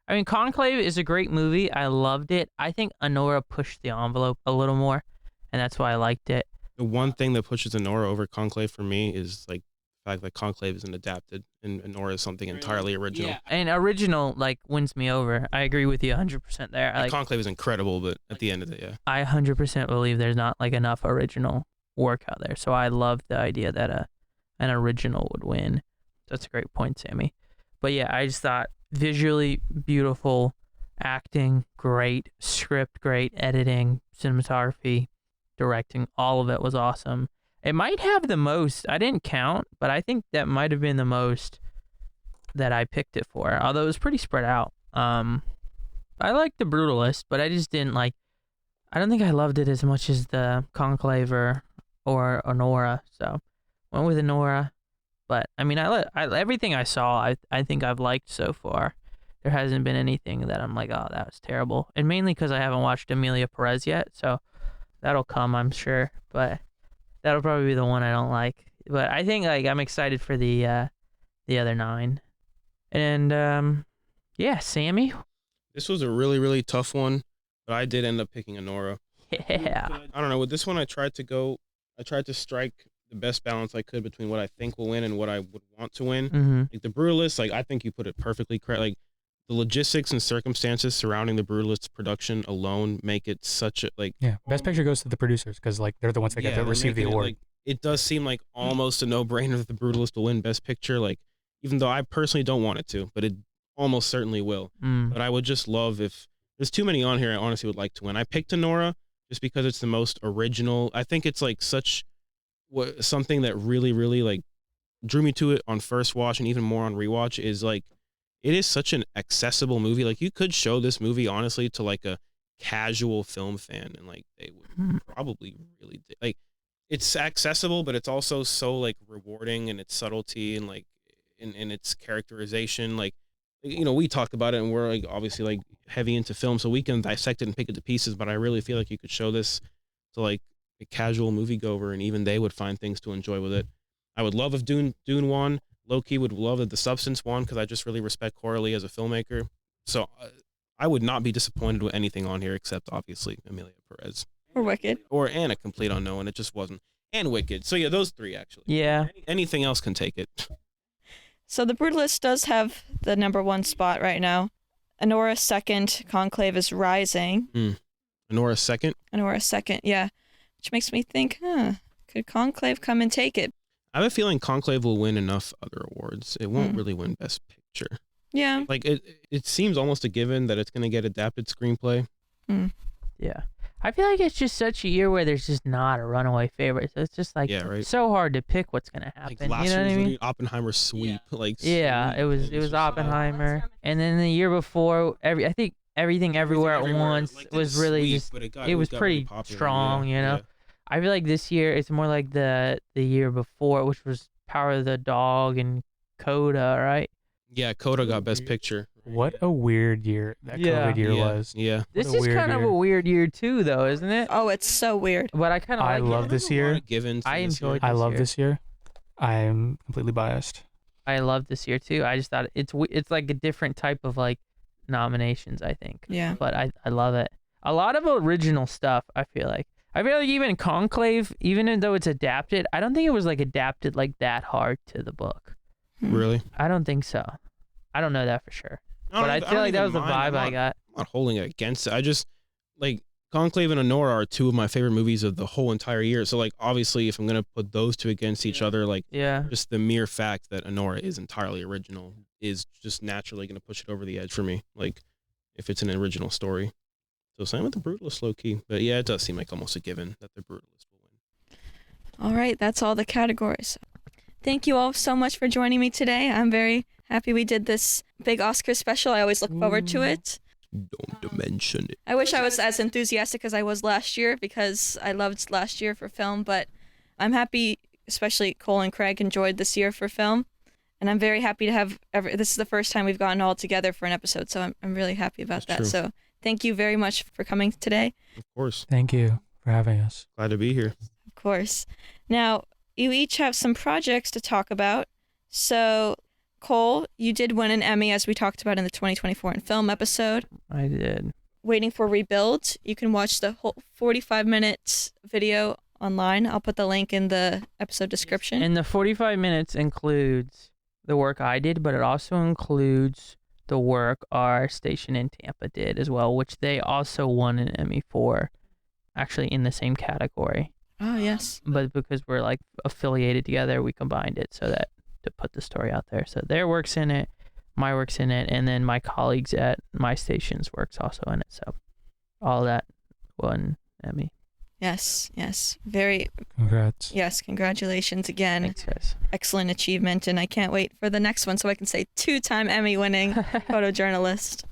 I mean, Conclave is a great movie. I loved it. I think Anora pushed the envelope a little more, and that's why I liked it. The one thing that pushes Anora over Conclave for me is like the fact that Conclave isn't adapted and Anora is something entirely original. Yeah, and original like wins me over. I agree with you 100% there. Like, Conclave is incredible, but at the end of it, yeah. I 100% believe there's not like enough original work out there. So I love the idea that an original would win. That's a great point, Sammy. But yeah, I just thought visually beautiful, acting great, script great, editing, cinematography, directing, all of it was awesome. It might have the most, I didn't count, but I think that might have been the most that I picked it for, although it was pretty spread out. I liked The Brutalist, but I just didn't I don't think I loved it as much as the Conclave or Anora, so went with Anora. But I mean, I everything I saw, I think I've liked so far. There hasn't been anything that I'm like, oh, that was terrible. And mainly because I haven't watched Emilia Pérez yet, so that'll come, I'm sure. But that'll probably be the one I don't like. But I think I'm excited for the other 9. And yeah, Sammy. This was a really, really tough one, but I did end up picking Anora. Yeah. I don't know. With this one, I tried to strike the best balance I could between what I think will win and what I would want to win. Mm-hmm. Like The Brutalist, I think you put it perfectly correct. Like the logistics and circumstances surrounding The Brutalist's production alone make it such a Best Picture goes to the producers because they're the ones that get to receive the award. It does seem like almost a no-brainer that The Brutalist will win Best Picture. Like, even though I personally don't want it to, but it almost certainly will. But I would just love if there's too many on here. I honestly would like to win. I picked Anora just because it's the most original. I think it's something that really, really drew me to it on first watch and even more on rewatch is it is such an accessible movie. Like, you could show this movie honestly to a casual film fan and they would probably really it's accessible, but it's also so rewarding in its subtlety and in its characterization. We talk about it and we're obviously heavy into film, so we can dissect it and pick it to pieces, but I really feel like you could show this to a casual moviegoer and even they would find things to enjoy with it. I would love if Dune won. Low-key would love if The Substance won because I just really respect Coralie as a filmmaker. So I would not be disappointed with anything on here except obviously Emilia Pérez. Or Wicked. And A Complete Unknown. It just wasn't. And Wicked. So yeah, those 3 actually. Yeah. Anything else can take it. So The Brutalist does have the number 1 spot right now. Anora second. Conclave is rising. Anora second? Anora second, yeah. Which makes me think, could Conclave come and take it? I have a feeling Conclave will win enough other awards. It won't really win Best Picture. Yeah. It seems almost a given that it's going to get adapted screenplay. Yeah. I feel like it's just such a year where there's just not a runaway favorite. So it's just so hard to pick what's going to happen. Last you know year what I mean? Oppenheimer sweep. It was Oppenheimer. And then the year before, I think Everything Everywhere at Once was really sweep, it was pretty really popular, strong, you know? Yeah. I feel like this year it's more like the year before, which was Power of the Dog and Coda, right? Yeah, Coda got Best Picture. What a weird year that COVID year was. Yeah. This is kind of a weird year too, though, isn't it? Oh, it's so weird. But I kind of I love this year. I enjoyed I love this year. I'm completely biased. I love this year too. I just thought it's like a different type of nominations, I think. Yeah. But I love it. A lot of original stuff, I feel like. Even Conclave, even though it's adapted, I don't think it was adapted that hard to the book. Really? I don't think so. I don't know that for sure. But I feel like that was the vibe I got. I'm not holding it against it. I just Conclave and Anora are 2 of my favorite movies of the whole entire year. So obviously if I'm going to put those 2 against each other, just the mere fact that Anora is entirely original is just naturally going to push it over the edge for me. If it's an original story. So same with The Brutalist, low-key. But yeah, it does seem like almost a given that The Brutalist will win. All right, that's all the categories. Thank you all so much for joining me today. I'm very happy we did this big Oscar special. I always look forward to it. Don't mention it. I wish I was as enthusiastic as I was last year because I loved last year for film, but I'm happy, especially Cole and Craig enjoyed this year for film. And I'm very happy to have, this is the first time we've gotten all together for an episode, so I'm really happy about that. True. So thank you very much for coming today. Of course. Thank you for having us. Glad to be here. Of course. Now, you each have some projects to talk about. So, Cole, you did win an Emmy, as we talked about in the 2024 in film episode. I did. Waiting for Rebuild. You can watch the whole 45 minutes video online. I'll put the link in the episode description. And the 45 minutes includes the work I did, but it also includes the work our station in Tampa did as well, which they also won an Emmy for, actually in the same category. Oh, yes. But because we're like affiliated together, we combined it so that to put the story out there. So their work's in it, my work's in it, and then my colleagues at my station's work's also in it. So all that won Emmy. Yes, yes. Very. Congrats. Yes, congratulations again. Thanks, guys. Excellent achievement, and I can't wait for the next one so I can say 2-time Emmy-winning photojournalist.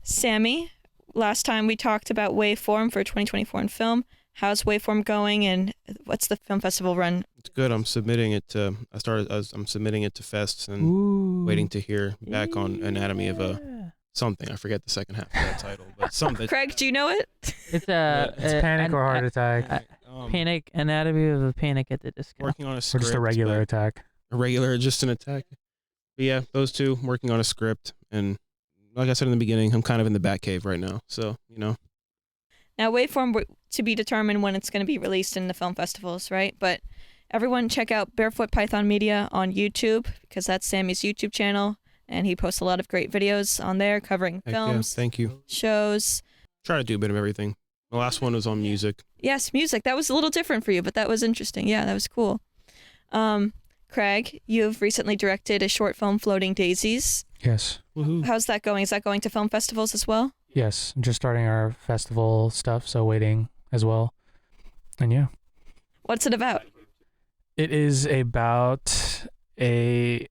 Samy, last time we talked about Waveform for 2024 in film. How's Waveform going, and what's the film festival run? It's good. I'm submitting it to. I'm submitting it to fests and waiting to hear back on Anatomy of a something. I forget the second half of that title, but something. Craig, do you know it? It's It's panic or heart attack. Panic, Anatomy of a Panic at the Disco. Working on a Or script. just a regular attack. Just an attack. But yeah, those two, working on a script. And like I said in the beginning, I'm kind of in the Batcave right now. So, Now, Waveform to be determined when it's going to be released in the film festivals, right? But everyone check out Barefoot Python Media on YouTube, because that's Samy's YouTube channel, and he posts a lot of great videos on there covering films, thank you. shows. Try to do a bit of everything. The last one was on music. Yes, music. That was a little different for you, but that was interesting. Yeah, that was cool. Craig, you've recently directed a short film, Floating Daisies. Yes. Woohoo. How's that going? Is that going to film festivals as well? Yes. Just starting our festival stuff, so waiting as well. And yeah. What's it about? It is about I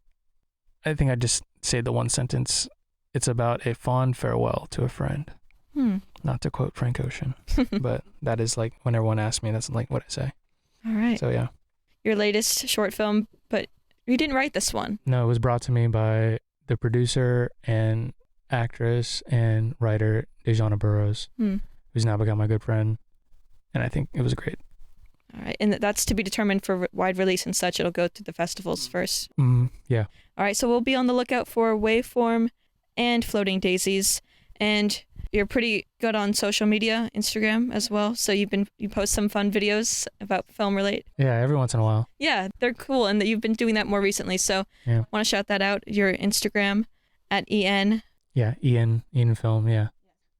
think I just say the one sentence. It's about a fond farewell to a friend. Not to quote Frank Ocean, but that is like when everyone asks me, that's like what I say. All right. So yeah. Your latest short film, but you didn't write this one. No, it was brought to me by the producer and actress and writer Dejana Burrows, who's now become my good friend, and I think it was great. All right, and that's to be determined for wide release and such. It'll go to the festivals first. Yeah. All right, so we'll be on the lookout for Waveform and Floating Daisies, and you're pretty good on social media, Instagram as well. So you post some fun videos about film relate. Yeah, every once in a while. Yeah, they're cool, and that you've been doing that more recently. So yeah. Want to shout that out. Your Instagram at Ienne. Yeah, Ienne Film. Yeah,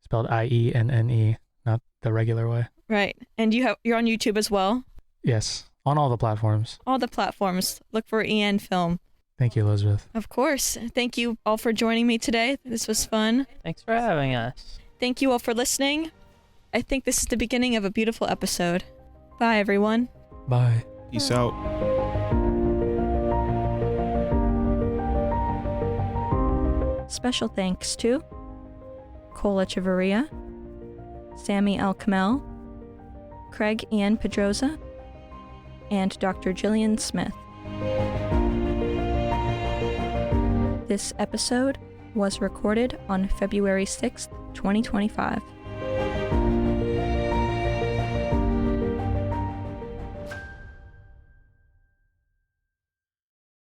spelled IENNE, not the regular way. Right, and you're on YouTube as well. Yes, on all the platforms. All the platforms. Look for Ienne Film. Thank you, Elizabeth. Of course. Thank you all for joining me today. This was fun. Thanks for having us. Thank you all for listening. I think this is the beginning of a beautiful episode. Bye, everyone. Bye. Peace out. Special thanks to Echevarria, Samy El Kamel, Craig Ienne Pedroza, and Dr. Gillian Smith. This episode was recorded on February 6th, 2025.